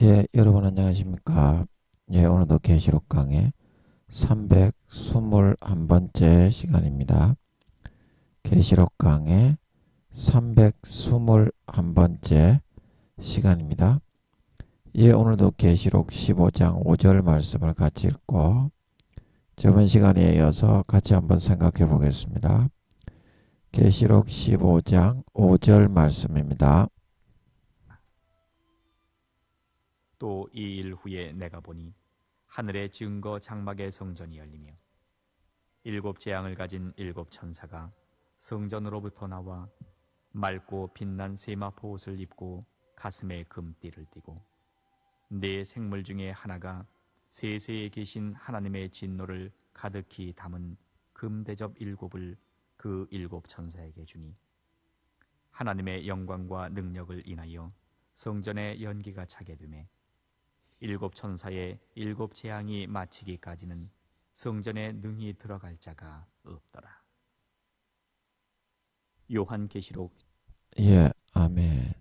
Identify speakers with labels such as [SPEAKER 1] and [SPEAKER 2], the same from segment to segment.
[SPEAKER 1] 예, 여러분 안녕하십니까? 예, 오늘도 계시록 강의 321번째 시간입니다. 계시록 강의 321번째 시간입니다. 예, 오늘도 계시록 15장 5절 말씀을 같이 읽고 저번 시간에 이어서 같이 한번 생각해 보겠습니다. 계시록 15장 5절 말씀입니다.
[SPEAKER 2] 또 이 일 후에 내가 보니 하늘의 증거 장막의 성전이 열리며 일곱 재앙을 가진 일곱 천사가 성전으로부터 나와 맑고 빛난 세마포 옷을 입고 가슴에 금띠를 띠고 네 생물 중에 하나가 세세에 계신 하나님의 진노를 가득히 담은 금대접 일곱을 그 일곱 천사에게 주니 하나님의 영광과 능력을 인하여 성전에 연기가 차게 되매 일곱 천사의 일곱 재앙이 마치기까지는 성전에 능히 들어갈 자가 없더라. 요한계시록.
[SPEAKER 1] 예, 아멘.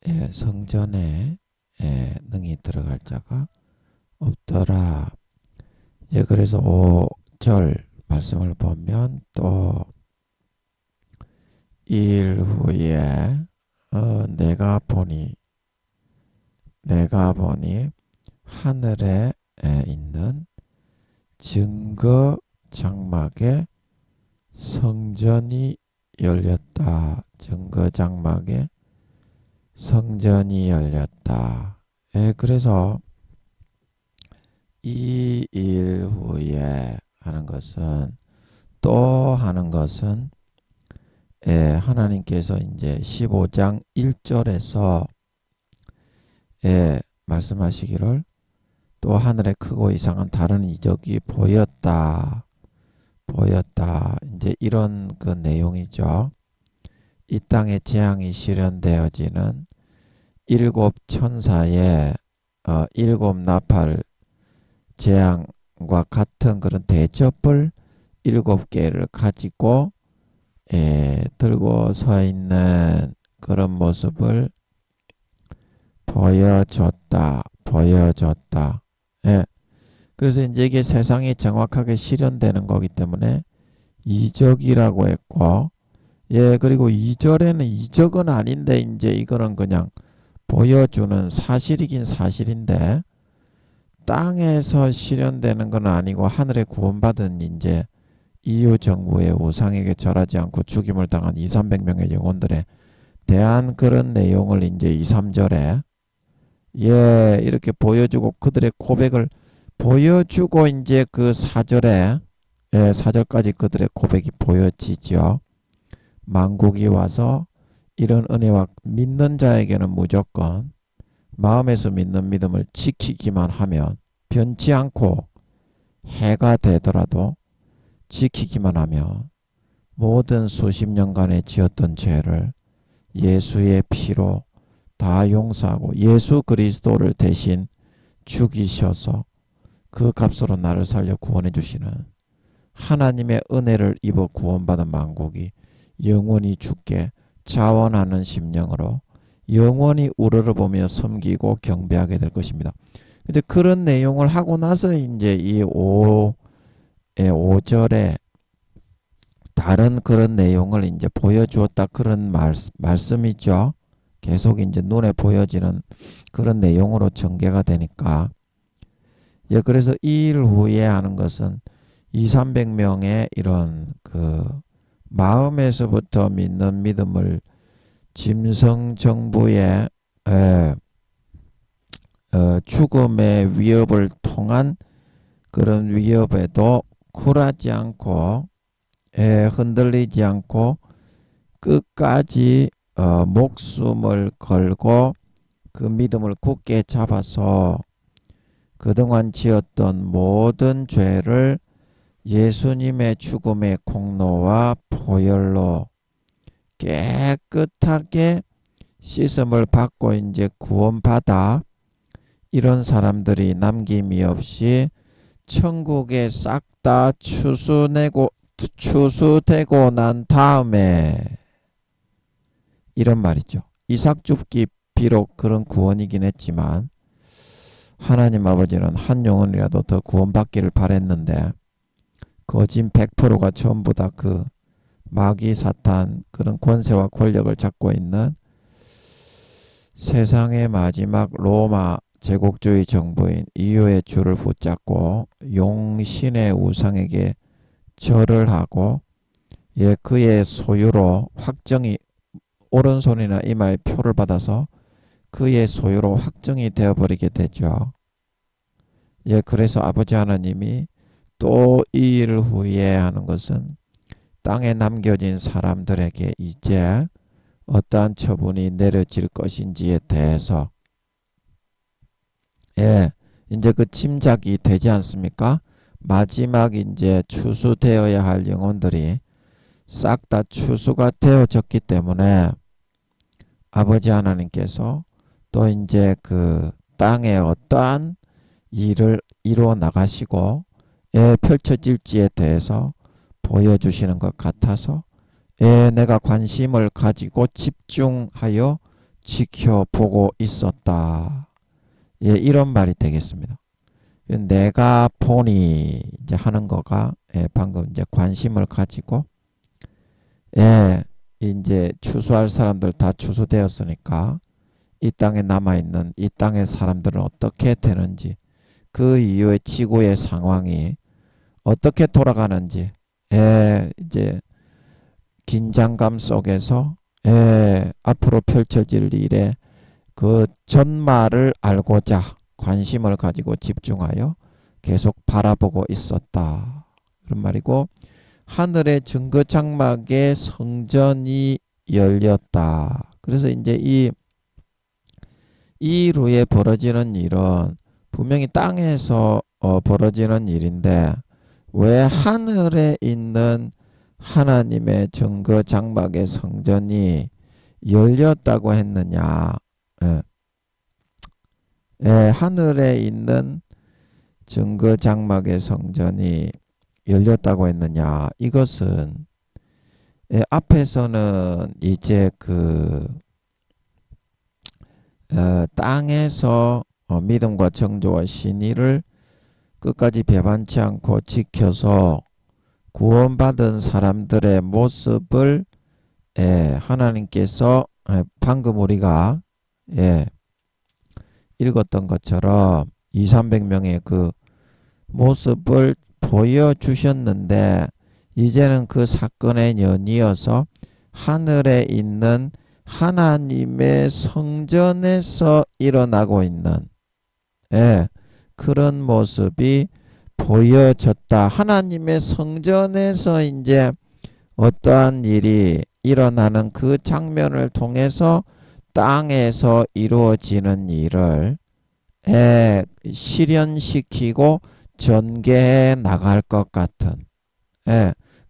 [SPEAKER 1] 예, 성전에 능히 들어갈 자가 없더라. 예, 그래서 5절 말씀을 보면 또 일 후에 내가 보니 하늘에 있는 증거 장막에 성전이 열렸다. 증거 장막에 성전이 열렸다. 예, 그래서 이 일 후에 하는 것은 또 하는 것은 하나님께서 이제 15장 1절에서 말씀하시기를 또 하늘에 크고 이상한 다른 이적이 보였다. 이제 이런 그 내용이죠. 이 땅에 재앙이 실현되어지는 일곱 천사의 일곱 나팔 재앙과 같은 그런 대접을 일곱 개를 가지고 들고 서 있는 그런 모습을 보여줬다. 예. 그래서 이제 이게 세상에 정확하게 실현되는 거기 때문에 이적이라고 했고, 예, 그리고 2절에는 이적은 아닌데 이제 이거는 그냥 보여주는 사실이긴 사실인데 땅에서 실현되는 건 아니고 하늘에 구원받은 이제 EU 정부의 우상에게 절하지 않고 죽임을 당한 2, 300명의 영혼들에 대한 그런 내용을 이제 2, 3절에 이렇게 보여주고 그들의 고백을 보여주고 이제 그 4절에 4절까지 그들의 고백이 보여지죠. 만국이 와서 이런 은혜와 믿는 자에게는 무조건 마음에서 믿는 믿음을 지키기만 하면 변치 않고 해가 되더라도 지키기만 하면 모든 수십 년간에 지었던 죄를 예수의 피로 다 용서하고 예수 그리스도를 대신 죽이셔서 그 값으로 나를 살려 구원해 주시는 하나님의 은혜를 입어 구원받은 만국이 영원히 주께 자원하는 심령으로 영원히 우러러보며 섬기고 경배하게 될 것입니다. 근데 그런 내용을 하고 나서 이제 이 5절에 다른 그런 내용을 이제 보여주었다 그런 말씀이죠. 계속 이제 눈에 보여지는 그런 내용으로 전개가 되니까 그래서 이 일 후에 하는 것은 2, 300명의 이런 그 마음에서부터 믿는 믿음을 짐승 정부의 죽음의 위협을 통한 그런 위협에도 굴하지 않고 흔들리지 않고 끝까지 목숨을 걸고 그 믿음을 굳게 잡아서 그동안 지었던 모든 죄를 예수님의 죽음의 공로와 보혈로 깨끗하게 씻음을 받고 이제 구원받아 이런 사람들이 남김이 없이 천국에 싹 다 추수되고 난 다음에 이런 말이죠. 이삭 줍기 비록 그런 구원이긴 했지만 하나님 아버지는 한 영혼이라도 더 구원받기를 바랬는데 거진 100%가 전부 다 그 마귀 사탄 그런 권세와 권력을 잡고 있는 세상의 마지막 로마 제국주의 정부인 EU의 줄을 붙잡고 용신의 우상에게 절을 하고 그의 소유로 확정이 오른손이나 이마에 표를 받아서 그의 소유로 확정이 되어버리게 되죠. 그래서 아버지 하나님이 또 이 일을 후회하는 것은 땅에 남겨진 사람들에게 이제 어떠한 처분이 내려질 것인지에 대해서 이제 그 짐작이 되지 않습니까? 마지막 이제 추수되어야 할 영혼들이 싹 다 추수가 되어졌기 때문에 아버지 하나님께서 또 이제 그 땅에 어떠한 일을 이루어 나가시고 펼쳐질지에 대해서 보여주시는 것 같아서 내가 관심을 가지고 집중하여 지켜보고 있었다. 이런 말이 되겠습니다. 내가 보니 이제 하는 거가 방금 이제 관심을 가지고 이제 추수할 사람들 다 추수되었으니까 이 땅에 남아있는 이 땅의 사람들은 어떻게 되는지 그 이후의 지구의 상황이 어떻게 돌아가는지 이제 긴장감 속에서 앞으로 펼쳐질 일에 그 전말을 알고자 관심을 가지고 집중하여 계속 바라보고 있었다. 그런 말이고 하늘의 증거 장막에 성전이 열렸다. 그래서 이제 이 일 후에 벌어지는 일은 분명히 땅에서 벌어지는 일인데 왜 하늘에 있는 하나님의 증거 장막의 성전이 열렸다고 했느냐. 하늘에 있는 증거 장막의 성전이 열렸다고 했느냐. 이것은 앞에서는 이제 그 땅에서 믿음과 정조와 신의를 끝까지 배반치 않고 지켜서 구원받은 사람들의 모습을 하나님께서 방금 우리가 읽었던 것처럼 200~300명의 그 모습을 보여주셨는데 이제는 그 사건의 연이어서 하늘에 있는 하나님의 성전에서 일어나고 있는 그런 모습이 보여졌다. 하나님의 성전에서 이제 어떠한 일이 일어나는 그 장면을 통해서 땅에서 이루어지는 일을 실현시키고 전개해 나갈 것 같은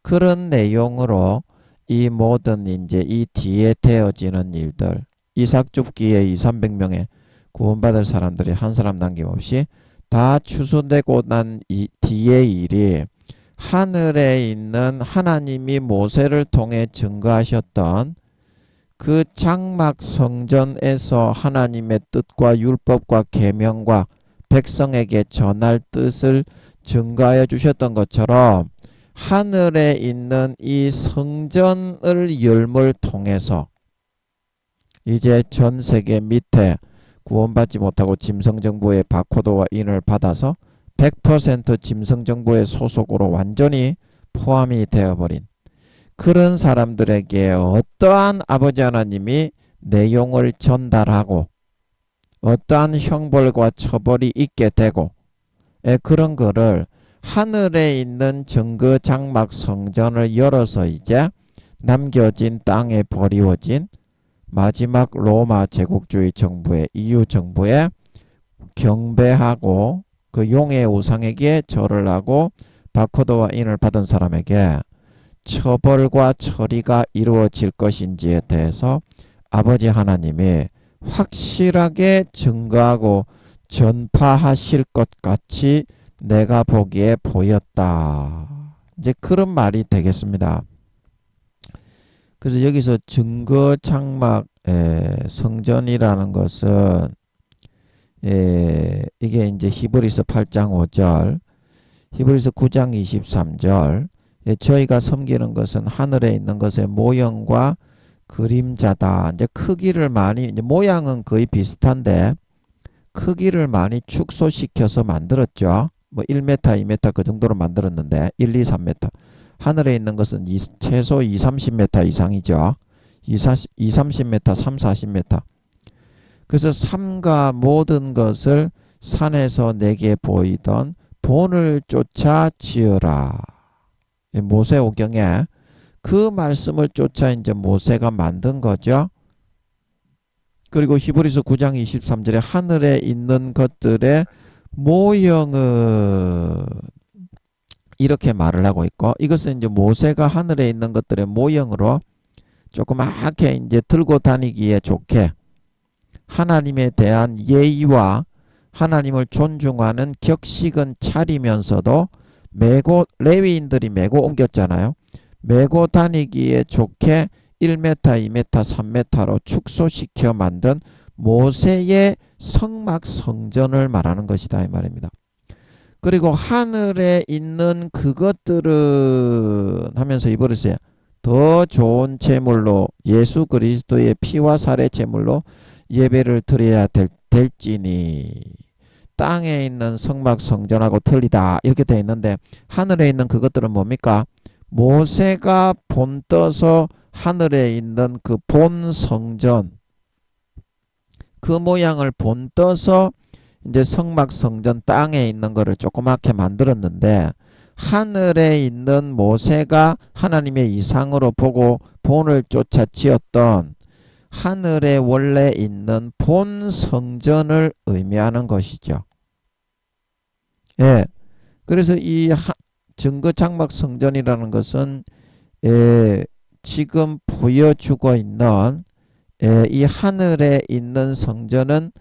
[SPEAKER 1] 그런 내용으로 이 모든 이제 이 뒤에 되어지는 일들 이삭 줍기에 200~300명의 구원받을 사람들이 한 사람 남김없이 다 추수되고 난 이 뒤의 일이 하늘에 있는 하나님이 모세를 통해 증거하셨던 그 장막 성전에서 하나님의 뜻과 율법과 계명과 백성에게 전할 뜻을 증거하여 주셨던 것처럼 하늘에 있는 이 성전을 열물 통해서 이제 전 세계 밑에 구원받지 못하고 짐승정부의 바코드와 인을 받아서 100% 짐승정부의 소속으로 완전히 포함이 되어버린 그런 사람들에게 어떠한 아버지 하나님이 내용을 전달하고 어떠한 형벌과 처벌이 있게 되고 그런 거를 하늘에 있는 증거 장막 성전을 열어서 이제 남겨진 땅에 버리워진 마지막 로마 제국주의 정부의 EU 정부에 경배하고 그 용의 우상에게 절을 하고 바코드와 인을 받은 사람에게 처벌과 처리가 이루어질 것인지에 대해서 아버지 하나님이 확실하게 증거하고 전파하실 것 같이 내가 보기에 보였다. 이제 그런 말이 되겠습니다. 그래서 여기서 증거 장막 성전이라는 것은 이게 이제 히브리서 8장 5절, 히브리서 9장 23절, 저희가 섬기는 것은 하늘에 있는 것의 모형과 그림자다. 이제 크기를 많이, 이제 모양은 거의 비슷한데 크기를 많이 축소시켜서 만들었죠. 뭐 1m, 2m 그 정도로 만들었는데 1, 2, 3m. 하늘에 있는 것은 최소 2, 30m 이상이죠. 2, 30m, 3, 40m. 그래서 삼가 모든 것을 산에서 내게 보이던 본을 쫓아 지으라. 모세오경에 그 말씀을 쫓아 이제 모세가 만든 거죠. 그리고 히브리서 9장 23절에 하늘에 있는 것들의 모형은 이렇게 말을 하고 있고, 이것은 이제 모세가 하늘에 있는 것들의 모형으로 조그맣게 이제 들고 다니기에 좋게 하나님에 대한 예의와 하나님을 존중하는 격식은 차리면서도 레위인들이 메고 옮겼잖아요. 메고 다니기에 좋게 1m, 2m, 3m로 축소시켜 만든 모세의 성막 성전을 말하는 것이다 이 말입니다. 그리고 하늘에 있는 그것들은 하면서 이버렸어요. 더 좋은 제물로 예수 그리스도의 피와 살의 제물로 예배를 드려야 될지니 땅에 있는 성막 성전하고 틀리다 이렇게 되어 있는데, 하늘에 있는 그것들은 뭡니까? 모세가 본떠서 하늘에 있는 그 본 성전, 그 모양을 본떠서 이제 성막 성전 땅에 있는 거를 조그맣게 만들었는데, 하늘에 있는 모세가 하나님의 이상으로 보고 본을 쫓아 지었던 하늘에 원래 있는 본 성전을 의미하는 것이죠. 예. 그래서 이 증거 장막 성전이라는 것은 지금 보여주고 있는 이 하늘에 있는 성전은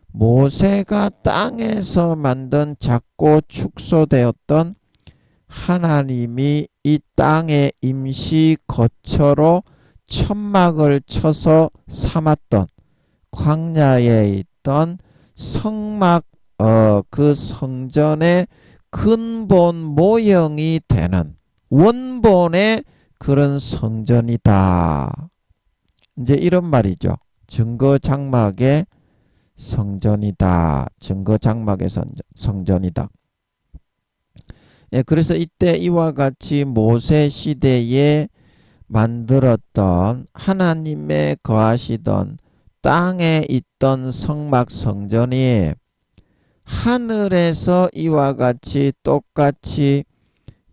[SPEAKER 1] 모세가 땅에서 만든 작고 축소되었던 하나님이 이 땅의 임시 거처로 천막을 쳐서 삼았던 광야에 있던 성막, 그 성전의 근본 모형이 되는 원본의 그런 성전이다. 이제 이런 말이죠. 증거 장막의 성전이다. 증거 장막의 성전이다. 예, 그래서 이때 이와 같이 모세 시대에 만들었던 하나님의 거하시던 땅에 있던 성막 성전이 하늘에서 이와 같이 똑같이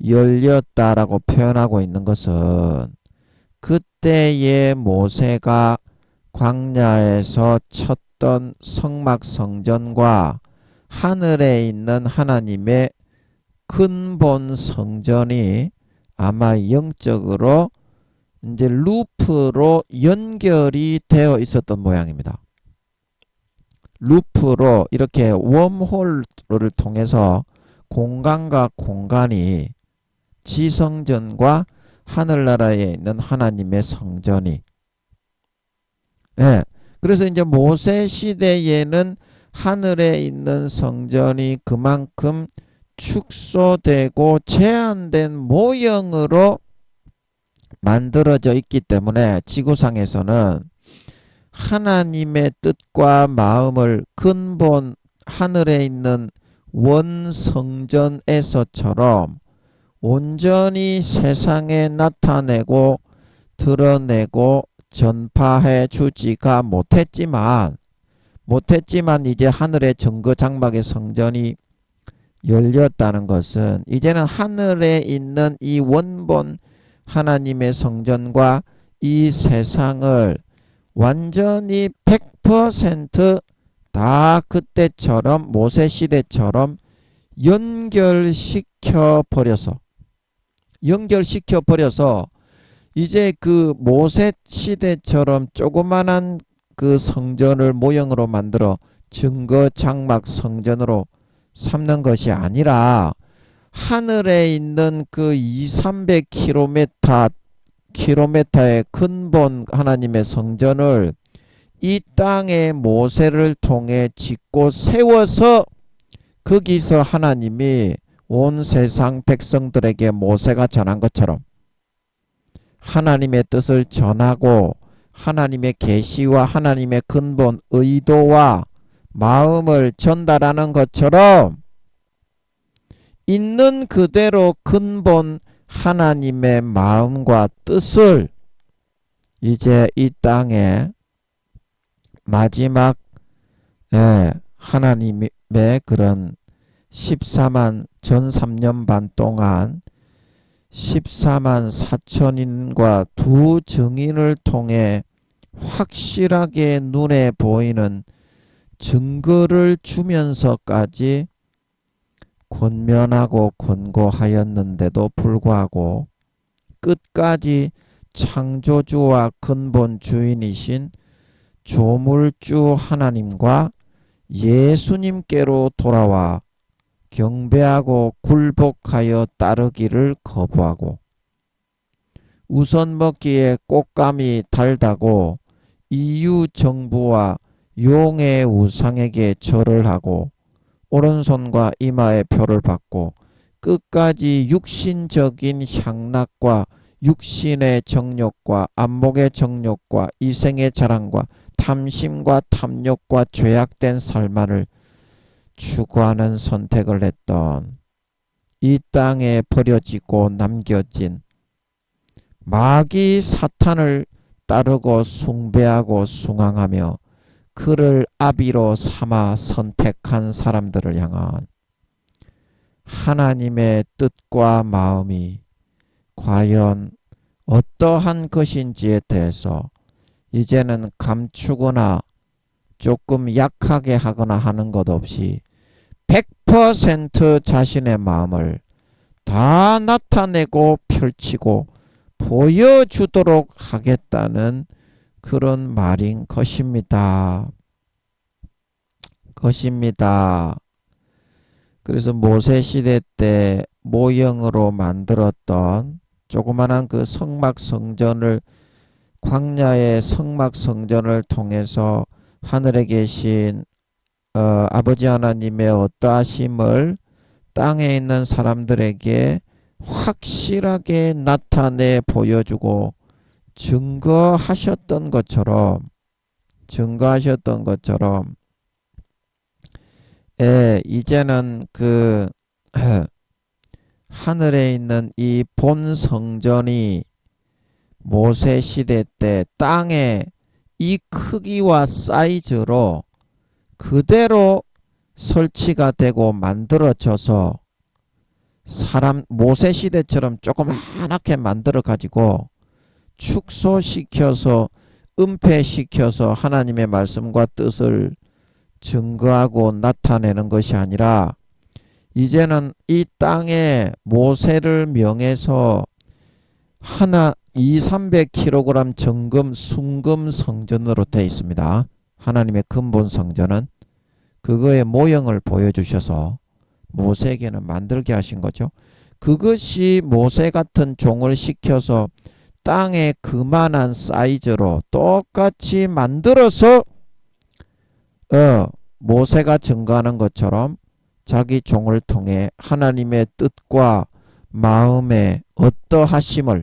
[SPEAKER 1] 열렸다라고 표현하고 있는 것은 그때의 모세가 광야에서 쳤던 성막 성전과 하늘에 있는 하나님의 근본 성전이 아마 영적으로 이제 루프로 연결이 되어 있었던 모양입니다. 루프로 이렇게 웜홀을 통해서 공간과 공간이 지성전과 하늘나라에 있는 하나님의 성전이, 예. 그래서 이제 모세 시대에는 하늘에 있는 성전이 그만큼 축소되고 제한된 모형으로 만들어져 있기 때문에 지구상에서는 하나님의 뜻과 마음을 근본 하늘에 있는 원성전에서처럼 온전히 세상에 나타내고 드러내고 전파해 주지가 못했지만 이제 하늘의 증거 장막의 성전이 열렸다는 것은 이제는 하늘에 있는 이 원본 하나님의 성전과 이 세상을 완전히 100% 다 그때처럼 모세 시대처럼 연결시켜 버려서 이제 그 모세 시대처럼 조그만한 그 성전을 모형으로 만들어 증거 장막 성전으로 삼는 것이 아니라 하늘에 있는 그 200~300km의 근본 하나님의 성전을 이 땅에 모세를 통해 짓고 세워서 거기서 하나님이 온 세상 백성들에게 모세가 전한 것처럼 하나님의 뜻을 전하고 하나님의 계시와 하나님의 근본 의도와 마음을 전달하는 것처럼 있는 그대로 근본 하나님의 마음과 뜻을 이제 이 땅에 마지막 하나님의 그런 14만 전 3년 반 동안 14만 4천인과 두 증인을 통해 확실하게 눈에 보이는 증거를 주면서까지 권면하고 권고하였는데도 불구하고 끝까지 창조주와 근본 주인이신 조물주 하나님과 예수님께로 돌아와 경배하고 굴복하여 따르기를 거부하고 우선 먹기에 꽃감이 달다고 EU 정부와 용의 우상에게 절을 하고 오른손과 이마에 표를 받고 끝까지 육신적인 향락과 육신의 정욕과 안목의 정욕과 이생의 자랑과 탐심과 탐욕과 죄악된 삶을 추구하는 선택을 했던 이 땅에 버려지고 남겨진 마귀 사탄을 따르고 숭배하고 숭앙하며 그를 아비로 삼아 선택한 사람들을 향한 하나님의 뜻과 마음이 과연 어떠한 것인지에 대해서 이제는 감추거나 조금 약하게 하거나 하는 것 없이 100% 자신의 마음을 다 나타내고 펼치고 보여주도록 하겠다는 그런 말인 것입니다. 그래서 모세 시대 때 모형으로 만들었던 조그만한 그 성막 성전을 광야의 성막 성전을 통해서 하늘에 계신 아버지 하나님의 어떠하심을 땅에 있는 사람들에게 확실하게 나타내 보여주고 증거하셨던 것처럼 이제는 그 하늘에 있는 이 본 성전이 모세 시대 때 땅에 이 크기와 사이즈로 그대로 설치가 되고 만들어져서 사람 모세 시대처럼 조그맣게 만들어 가지고 축소시켜서 은폐시켜서 하나님의 말씀과 뜻을 증거하고 나타내는 것이 아니라 이제는 이 땅에 모세를 명해서 하나 200-300kg 정금 순금 성전으로 되어 있습니다. 하나님의 근본 성전은 그거의 모형을 보여주셔서 모세에게는 만들게 하신 거죠. 그것이 모세 같은 종을 시켜서 땅에 그만한 사이즈로 똑같이 만들어서 모세가 증거하는 것처럼 자기 종을 통해 하나님의 뜻과 마음의 어떠하심을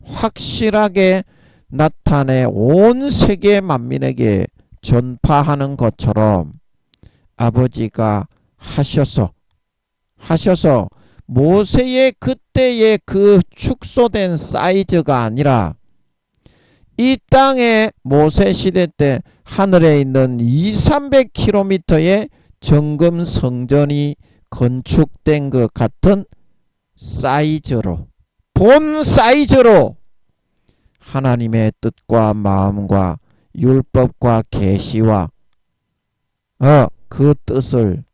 [SPEAKER 1] 확실하게 나타내 온 세계 만민에게 전파하는 것처럼 아버지가 하셔서 모세의 그때의 그 축소된 사이즈가 아니라 이 땅에 모세 시대 때 하늘에 있는 200-300km의 정금 성전이 건축된 것 같은 사이즈로 본 사이즈로 하나님의 뜻과 마음과 율법과 계시와 그 뜻을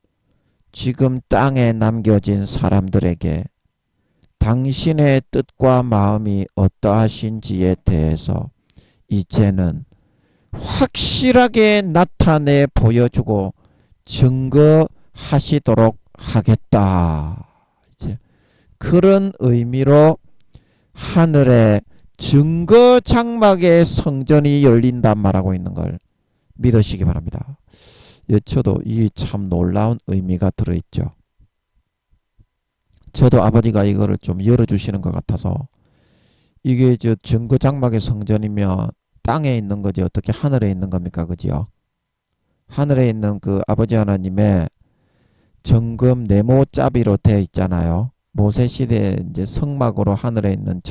[SPEAKER 1] 지금 땅에 남겨진 사람들에게 당신의 뜻과 마음이 어떠하신지에 대해서 이제는 확실하게 나타내 보여주고 증거하시도록 하겠다. 이제 그런 의미로 하늘에 증거 장막의 성전이 열린단 말하고 있는 걸 믿으시기 바랍니다. 저도 이 참 놀라운 의미가 들어있죠. 저도 아버지가 이거를 좀 열어주시는 것 같아서 이게 저 증거장막의 성전이면 땅에 있는 거지 어떻게 하늘에 있는 겁니까? 그지요? 하늘에 있는 그 아버지 하나님의 정금 네모짜비로 되어 있잖아요. 모세 시대에 이제 성막으로 하늘에 있는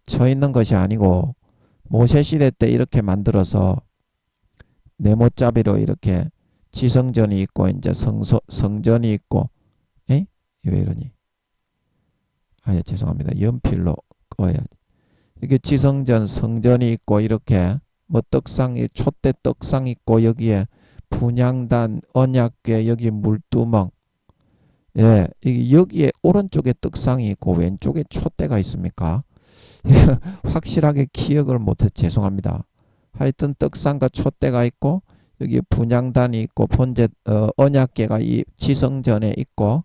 [SPEAKER 1] 쳐 있는 것이 아니고 모세 시대 때 이렇게 만들어서 네모짜비로 이렇게 지성전이 있고 이제 성전이 있고 에? 왜 이러니? 아, 죄송합니다. 연필로 꺼야지. 이게 지성전 성전이 있고 이렇게 뭐 떡상이 촛대 떡상 있고 여기에 분향단 언약궤 여기 물두멍 예 이게 여기에 오른쪽에 떡상이 있고 왼쪽에 촛대가 있습니까? 확실하게 기억을 못해 죄송합니다. 하여튼 떡상과 촛대가 있고 여기 분향단이 있고 언약궤가 이 지성전에 있고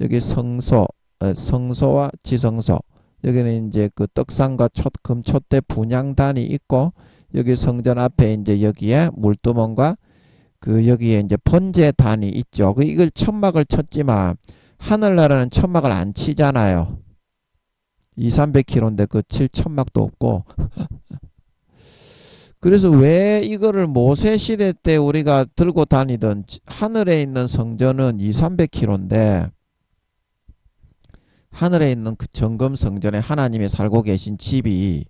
[SPEAKER 1] 여기 성소와 지성소 여기는 이제 그 떡상과 금촛대 분향단이 있고 여기 성전 앞에 이제 여기에 물두멍과 그 여기에 이제 번제단이 있죠. 이걸 천막을 쳤지만 하늘나라는 천막을 안 치잖아요. 200~300km인데 그 칠 천막도 없고 그래서 왜 이거를 모세 시대 때 우리가 들고 다니던 하늘에 있는 성전은 200~300km인데 하늘에 있는 그 정금 성전에 하나님이 살고 계신 집이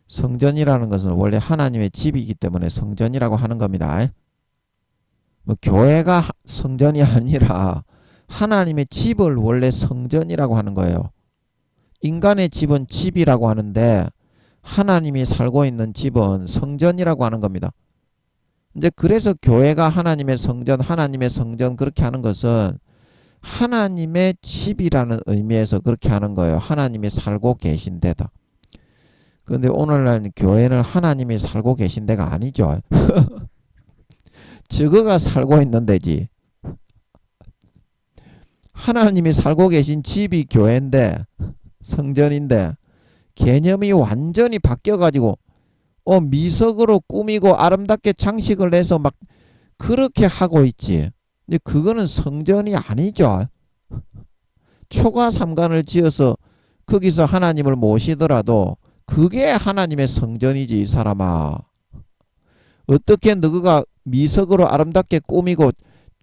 [SPEAKER 1] 성전이라는 것은 원래 하나님의 집이기 때문에 성전이라고 하는 겁니다. 뭐 교회가 성전이 아니라 하나님의 집을 원래 성전이라고 하는 거예요. 인간의 집은 집이라고 하는데 하나님이 살고 있는 집은 성전이라고 하는 겁니다. 이제 그래서 교회가 하나님의 성전 그렇게 하는 것은 하나님의 집이라는 의미에서 그렇게 하는 거예요. 하나님이 살고 계신 데다. 그런데 오늘날 교회는 하나님이 살고 계신 데가 아니죠. 저거가 살고 있는 데지. 하나님이 살고 계신 집이 교회인데 성전인데 개념이 완전히 바뀌어가지고 미석으로 꾸미고 아름답게 장식을 해서 막 그렇게 하고 있지. 근데 그거는 성전이 아니죠. 초가 삼간을 지어서 거기서 하나님을 모시더라도 그게 하나님의 성전이지 이 사람아. 어떻게 너가 미석으로 아름답게 꾸미고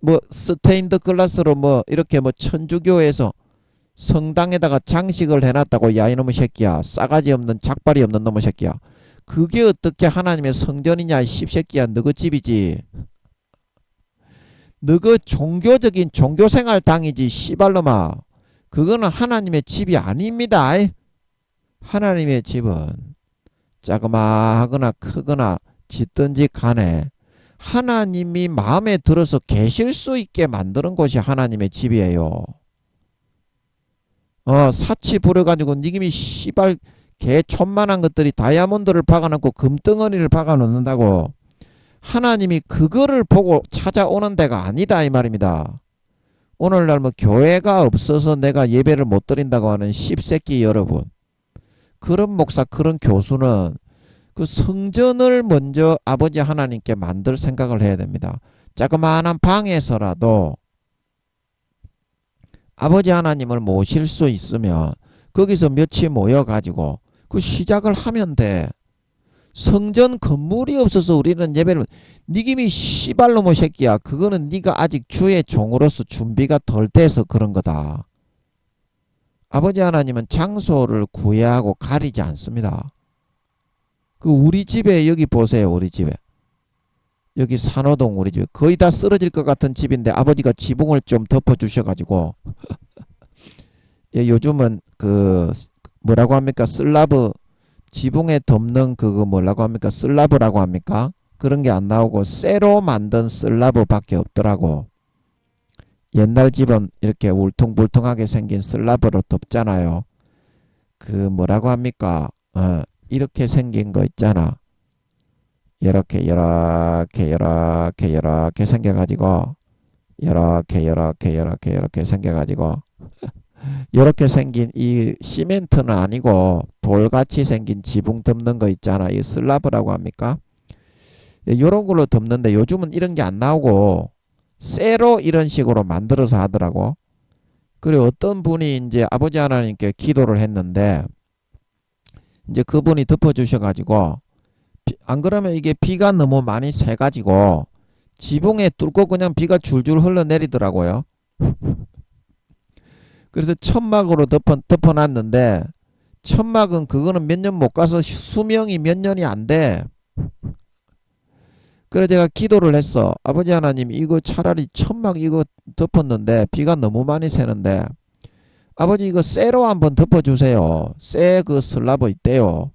[SPEAKER 1] 뭐 스테인드 글라스로 뭐 이렇게 뭐 천주교에서 성당에다가 장식을 해놨다고 야 이놈의 새끼야. 싸가지 없는 작발이 없는 놈의 새끼야. 그게 어떻게 하나님의 성전이냐 이 씹새끼야. 너그 집이지. 너그 종교적인 종교생활당이지 씨발놈아. 그거는 하나님의 집이 아닙니다. 하나님의 집은 자그마하거나 크거나 짓든지 간에 하나님이 마음에 들어서 계실 수 있게 만드는 곳이 하나님의 집이에요. 사치 부려가지고 니김이 씨발 개 촌만한 것들이 다이아몬드를 박아놓고 금덩어리를 박아놓는다고 하나님이 그거를 보고 찾아오는 데가 아니다 이 말입니다. 오늘날 뭐 교회가 없어서 내가 예배를 못 드린다고 하는 씹새끼 여러분, 그런 목사 그런 교수는 그 성전을 먼저 아버지 하나님께 만들 생각을 해야 됩니다. 자그마한 방에서라도 아버지 하나님을 모실 수 있으면 거기서 며칠 모여가지고 그 시작을 하면 돼. 성전 건물이 없어서 우리는 예배를 니김이 씨발놈의 새끼야. 그거는 네가 아직 주의 종으로서 준비가 덜 돼서 그런 거다. 아버지 하나님은 장소를 구애하고 가리지 않습니다. 그 우리 집에 여기 보세요. 우리 집에 여기 산호동 우리 집에 거의 다 쓰러질 것 같은 집인데 아버지가 지붕을 좀 덮어 주셔가지고 예, 요즘은 그 뭐라고 합니까? 슬라브 지붕에 덮는 그거 뭐라고 합니까? 슬라브라고 합니까? 그런 게 안 나오고 쇠로 만든 슬라브밖에 없더라고. 옛날 집은 이렇게 울퉁불퉁하게 생긴 슬라브로 덮잖아요. 그 뭐라고 합니까? 이렇게 생긴 거 있잖아. 이렇게 생겨가지고 이렇게 생겨가지고 이렇게 생긴 이 시멘트는 아니고 돌같이 생긴 지붕 덮는 거 있잖아. 이 슬라브라고 합니까? 요런 걸로 덮는데 요즘은 이런 게 안 나오고 쇠로 이런 식으로 만들어서 하더라고. 그리고 어떤 분이 이제 아버지 하나님께 기도를 했는데 이제 그분이 덮어주셔가지고 안 그러면 이게 비가 너무 많이 새가지고 지붕에 뚫고 그냥 비가 줄줄 흘러내리더라고요. 그래서 천막으로 덮어놨는데 천막은 그거는 몇 년 못 가서 수명이 몇 년이 안 돼. 그래 제가 기도를 했어. 아버지 하나님 이거 차라리 천막 이거 덮었는데 비가 너무 많이 새는데 아버지 이거 쇠로 한번 덮어주세요. 쇠 그 슬라브 있대요.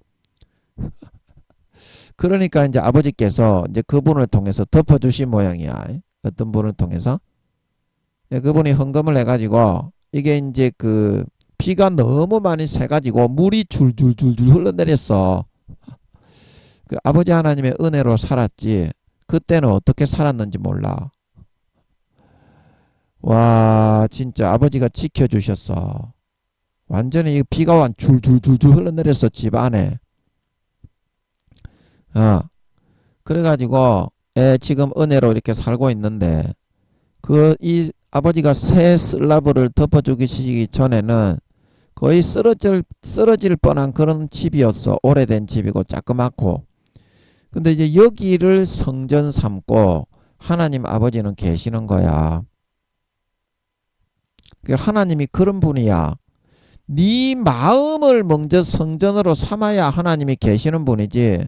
[SPEAKER 1] 그러니까 이제 아버지께서 이제 그분을 통해서 덮어주신 모양이야. 어떤 분을 통해서. 그분이 헌금을 해가지고 이게 이제 그 비가 너무 많이 새가지고 물이 줄줄줄줄 흘러내렸어. 그 아버지 하나님의 은혜로 살았지. 그때는 어떻게 살았는지 몰라. 와 진짜 아버지가 지켜주셨어. 완전히 비가 완 줄줄줄줄 흘러내렸어 집 안에. 그래가지고 지금 은혜로 이렇게 살고 있는데 그 이 아버지가 새 슬라브를 덮어주기 전에는 거의 쓰러질 뻔한 그런 집이었어. 오래된 집이고 자그맣고. 근데 이제 여기를 성전 삼고 하나님 아버지는 계시는 거야. 하나님이 그런 분이야. 네 마음을 먼저 성전으로 삼아야 하나님이 계시는 분이지.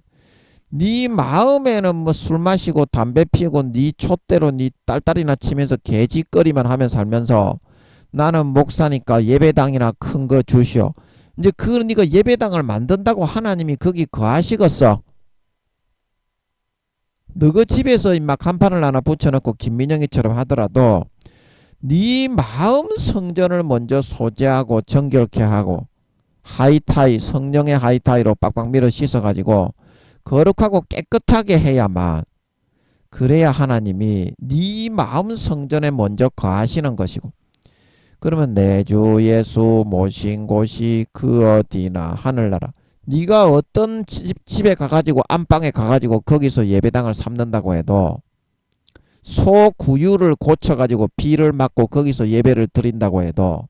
[SPEAKER 1] 네 마음에는 뭐 술 마시고 담배 피우고 네 촛대로 네 딸딸이나 치면서 개짓거리만 하며 살면서 나는 목사니까 예배당이나 큰 거 주시오. 이제 네가 예배당을 만든다고 하나님이 거기 거하시겠어? 너그 집에서 막 간판을 하나 붙여놓고 김민영이처럼 하더라도 네 마음 성전을 먼저 소재하고 정결케 하고 하이타이 성령의 하이타이로 빡빡 밀어 씻어가지고 거룩하고 깨끗하게 해야만 그래야 하나님이 네 마음 성전에 먼저 거하시는 것이고 그러면 내 주 예수 모신 곳이 그 어디나 하늘나라 네가 어떤 집에 가가지고 안방에 가가지고 거기서 예배당을 삼는다고 해도 소구유를 고쳐가지고 비를 맞고 거기서 예배를 드린다고 해도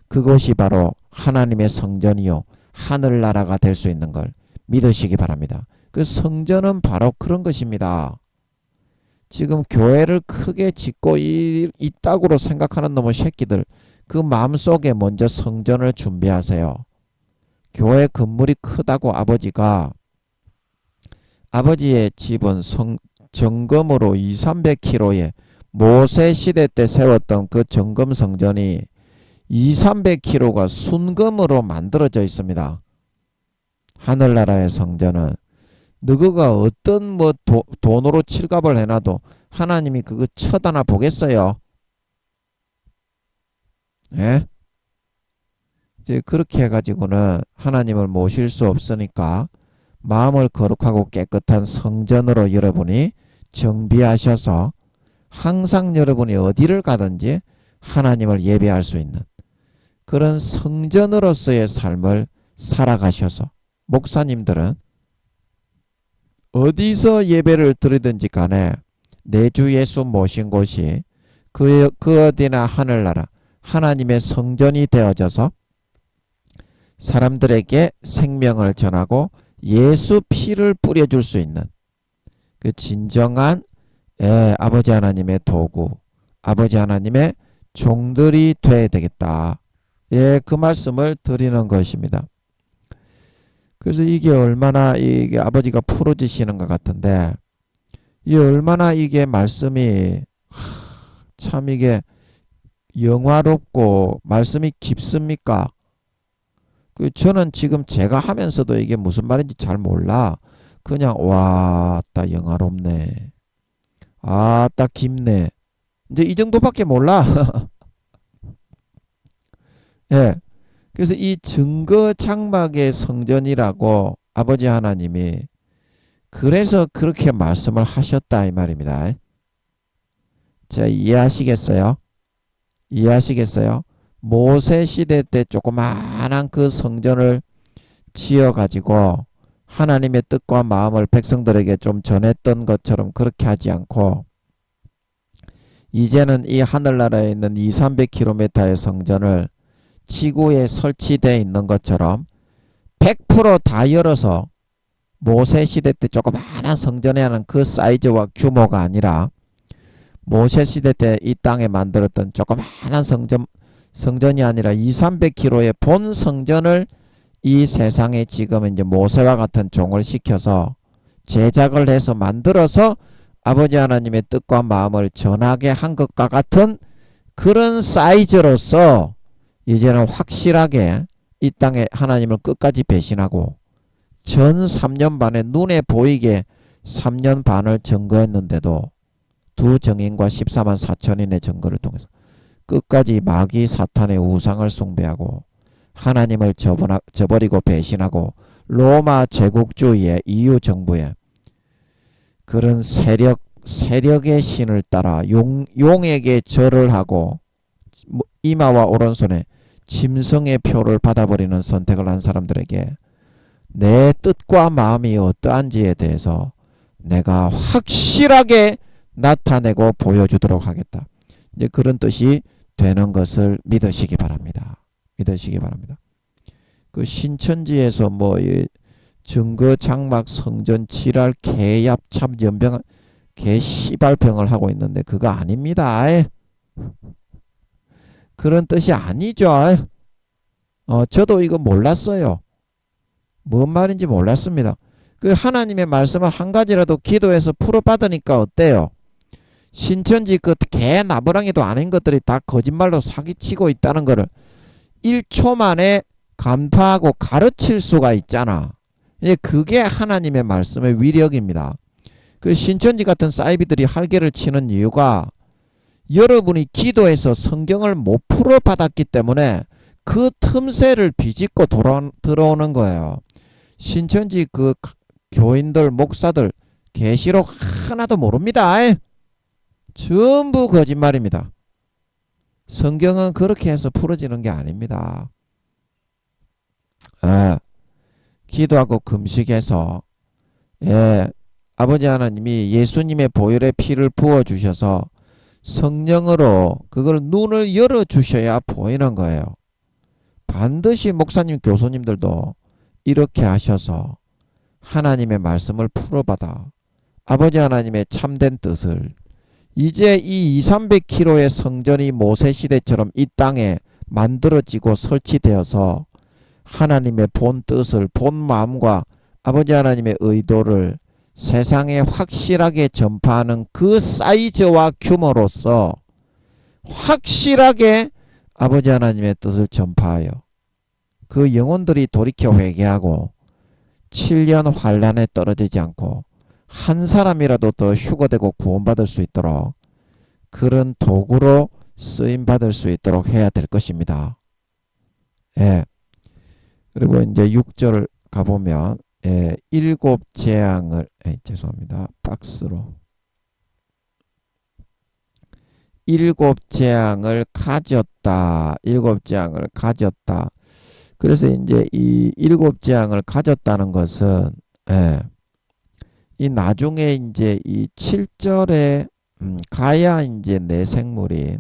[SPEAKER 1] 그것이 바로 하나님의 성전이요 하늘나라가 될 수 있는 걸 믿으시기 바랍니다. 그 성전은 바로 그런 것입니다. 지금 교회를 크게 짓고 있다고 생각하는 놈의 새끼들 그 마음속에 먼저 성전을 준비하세요. 교회 건물이 크다고 아버지의 집은 정금으로 200-300kg에 모세 시대 때 세웠던 그 정금 성전이 200-300kg가 순금으로 만들어져 있습니다. 하늘나라의 성전은 너가 어떤 뭐 돈으로 칠갑을 해놔도 하나님이 그거 쳐다나 보겠어요? 예? 이제 그렇게 해가지고는 하나님을 모실 수 없으니까 마음을 거룩하고 깨끗한 성전으로 여러분이 정비하셔서 항상 여러분이 어디를 가든지 하나님을 예배할 수 있는 그런 성전으로서의 삶을 살아가셔서 목사님들은 어디서 예배를 드리든지 간에 내 주 예수 모신 곳이 그 어디나 하늘나라 하나님의 성전이 되어져서 사람들에게 생명을 전하고 예수 피를 뿌려줄 수 있는 그 진정한 아버지 하나님의 도구 아버지 하나님의 종들이 돼야 되겠다. 그 말씀을 드리는 것입니다. 그래서 이게 얼마나 이게 아버지가 풀어주시는 것 같은데 이 얼마나 이게 말씀이 참 이게 영화롭고 말씀이 깊습니까? 저는 지금 제가 하면서도 이게 무슨 말인지 잘 몰라. 그냥 와, 따 영화롭네. 아, 따 깊네. 이제 이 정도밖에 몰라. 예. 그래서 이 증거 장막의 성전이라고 아버지 하나님이 그래서 그렇게 말씀을 하셨다 이 말입니다. 자, 이해하시겠어요? 이해하시겠어요? 모세 시대 때 조그마한 그 성전을 지어 가지고 하나님의 뜻과 마음을 백성들에게 좀 전했던 것처럼 그렇게 하지 않고 이제는 이 하늘나라에 있는 200-300km의 성전을 지구에 설치되어 있는 것처럼 100%다 열어서 모세 시대 때 조그마한 성전에 하는 그 사이즈와 규모가 아니라 모세 시대 때 이 땅에 만들었던 조그마한 성전이 아니라 200-300km의 본 성전을 이 세상에 지금 이제 모세와 같은 종을 시켜서 제작을 해서 만들어서 아버지 하나님의 뜻과 마음을 전하게 한 것과 같은 그런 사이즈로서 이제는 확실하게 이 땅에 하나님을 끝까지 배신하고 전 3년 반에 눈에 보이게 3년 반을 증거했는데도 두 증인과 14만 4천인의 증거를 통해서 끝까지 마귀 사탄의 우상을 숭배하고 하나님을 저버리고 배신하고 로마 제국주의의 EU 정부의 그런 세력의 신을 따라 용에게 절을 하고 이마와 오른손에 짐승의 표를 받아버리는 선택을 한 사람들에게 내 뜻과 마음이 어떠한지에 대해서 내가 확실하게 나타내고 보여주도록 하겠다. 이제 그런 뜻이 되는 것을 믿으시기 바랍니다. 믿으시기 바랍니다. 그 신천지에서 뭐 증거 장막 성전 지랄 개얍참 연병 개씨발병을 하고 있는데 그거 아닙니다. 그런 뜻이 아니죠. 저도 이거 몰랐어요. 뭔 말인지 몰랐습니다. 그 하나님의 말씀을 한 가지라도 기도해서 풀어받으니까 어때요? 신천지 그 개 나부랑이도 아닌 것들이 다 거짓말로 사기치고 있다는 거를 1초 만에 간파하고 가르칠 수가 있잖아. 그게 하나님의 말씀의 위력입니다. 그 신천지 같은 사이비들이 할개를 치는 이유가 여러분이 기도해서 성경을 못 풀어받았기 때문에 그 틈새를 비집고 들어오는 거예요. 신천지 그 교인들 목사들 계시록 하나도 모릅니다. 전부 거짓말입니다. 성경은 그렇게 해서 풀어지는 게 아닙니다. 기도하고 금식해서 아버지 하나님이 예수님의 보혈의 피를 부어주셔서 성령으로 그걸 눈을 열어주셔야 보이는 거예요. 반드시 목사님 교수님들도 이렇게 하셔서 하나님의 말씀을 풀어받아 아버지 하나님의 참된 뜻을 이제 이 200-300km의 성전이 모세시대처럼 이 땅에 만들어지고 설치되어서 하나님의 본 뜻을 본 마음과 아버지 하나님의 의도를 세상에 확실하게 전파하는 그 사이즈와 규모로서 확실하게 아버지 하나님의 뜻을 전파하여 그 영혼들이 돌이켜 회개하고 7년 환란에 떨어지지 않고 한 사람이라도 더 휴거되고 구원받을 수 있도록 그런 도구로 쓰임받을 수 있도록 해야 될 것입니다. 그리고 이제 6절 가보면 일곱 재앙을 죄송합니다. 박스로 일곱 재앙을 가졌다. 일곱 재앙을 가졌다. 그래서 이제 이 일곱 재앙을 가졌다는 것은 이 나중에 이제 이 7절에 가야 이제 내 생물이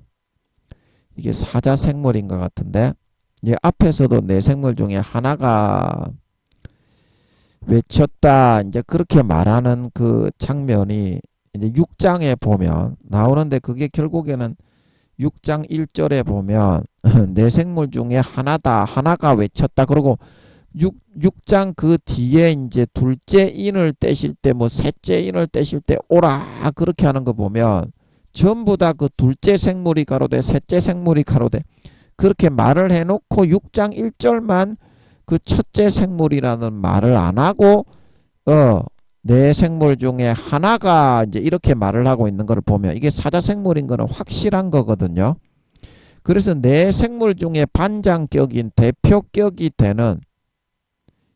[SPEAKER 1] 이게 사자 생물인 것 같은데 이 앞에서도 내 생물 중에 하나가 외쳤다 이제 그렇게 말하는 그 장면이 이제 6장에 보면 나오는데 그게 결국에는 6장 1절에 보면 내 생물 중에 하나다 하나가 외쳤다 그러고 6장 그 뒤에 이제 둘째 인을 떼실 때 뭐 셋째 인을 떼실 때 오라 그렇게 하는 거 보면 전부 다 그 둘째 생물이 가로되 셋째 생물이 가로되 그렇게 말을 해놓고 6장 1절만 그 첫째 생물이라는 말을 안 하고 내 생물 중에 하나가 이제 이렇게 말을 하고 있는 걸 보면 이게 사자 생물인 거는 확실한 거거든요. 그래서 내 생물 중에 반장격인 대표격이 되는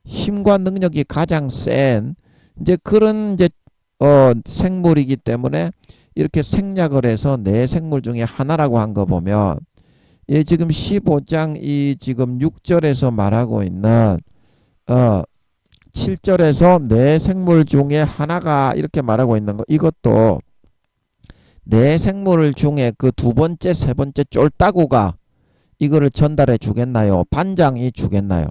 [SPEAKER 1] 힘과 능력이 가장 센 이제 그런 이제 생물이기 때문에 이렇게 생략을 해서 내 생물 중에 하나라고 한 거 보면 지금 15장 이 지금 6절에서 말하고 있는 7절에서 네 생물 중에 하나가 이렇게 말하고 있는 거, 이것도 네 생물 중에 그 두 번째, 세 번째 쫄따구가 이거를 전달해 주겠나요? 반장이 주겠나요?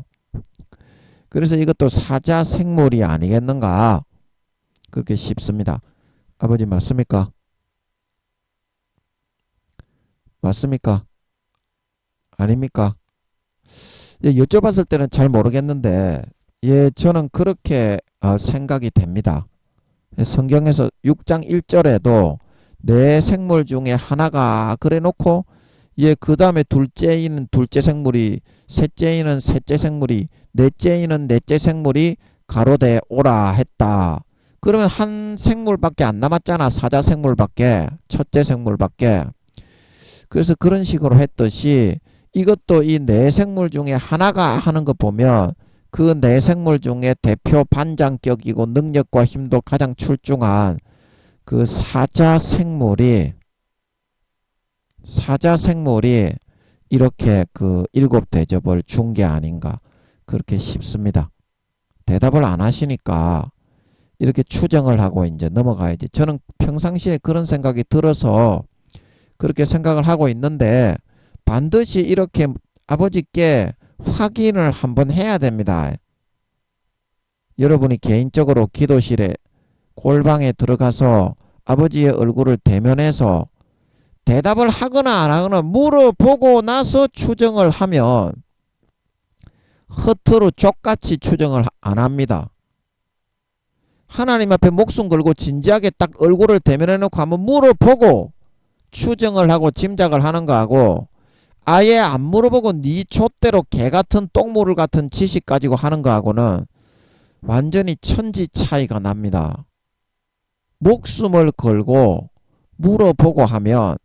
[SPEAKER 1] 그래서 이것도 사자 생물이 아니겠는가? 그렇게 싶습니다. 아버지 맞습니까? 맞습니까? 아닙니까? 예, 여쭤봤을 때는 잘 모르겠는데, 예, 저는 그렇게 생각이 됩니다. 성경에서 6장 1절에도 네 생물 중에 하나가 그래 놓고, 예, 그 다음에 둘째인 둘째 생물이, 셋째인은 셋째 생물이, 넷째인은 넷째 생물이 가로되 오라 했다. 그러면 한 생물밖에 안 남았잖아. 사자 생물밖에, 첫째 생물밖에. 그래서 그런 식으로 했듯이 이것도 이 네 생물 중에 하나가 하는 거 보면 그 네 생물 중에 대표 반장격이고 능력과 힘도 가장 출중한 그 사자 생물이 이렇게 그 일곱 대접을 준 게 아닌가 그렇게 싶습니다. 대답을 안 하시니까 이렇게 추정을 하고 이제 넘어가야지. 저는 평상시에 그런 생각이 들어서 그렇게 생각을 하고 있는데 반드시 이렇게 아버지께 확인을 한번 해야 됩니다. 여러분이 개인적으로 기도실에 골방에 들어가서 아버지의 얼굴을 대면해서 대답을 하거나 안 하거나 물어보고 나서 추정을 하면 허투루 족같이 추정을 안 합니다. 하나님 앞에 목숨 걸고 진지하게 딱 얼굴을 대면해 놓고 한번 물어보고 추정을 하고 짐작을 하는 거하고 아예 안 물어보고 네 촛대로 개같은 똥물 같은 지식 가지고 하는 거하고는 완전히 천지 차이가 납니다. 목숨을 걸고 물어보고 하면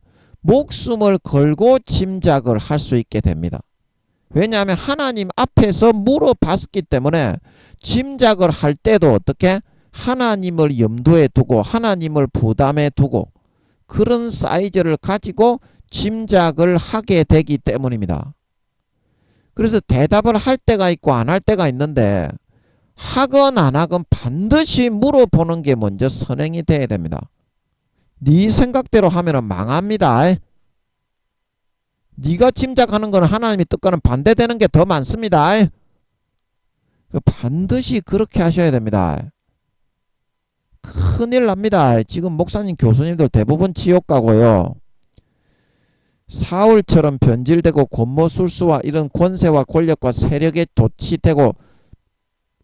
[SPEAKER 1] 목숨을 걸고 짐작을 할 수 있게 됩니다. 왜냐하면 하나님 앞에서 물어봤기 때문에 짐작을 할 때도 어떻게 하나님을 염두에 두고 하나님을 부담에 두고 그런 사이즈를 가지고 짐작을 하게 되기 때문입니다. 그래서 대답을 할 때가 있고 안 할 때가 있는데 하건 안 하건 반드시 물어보는 게 먼저 선행이 돼야 됩니다. 네 생각대로 하면 망합니다. 네가 짐작하는 거는 하나님의 뜻과는 반대되는 게 더 많습니다. 반드시 그렇게 하셔야 됩니다. 큰일 납니다. 지금 목사님 교수님들 대부분 지옥 가고요. 사울처럼 변질되고 권모술수와 이런 권세와 권력과 세력에 도취되고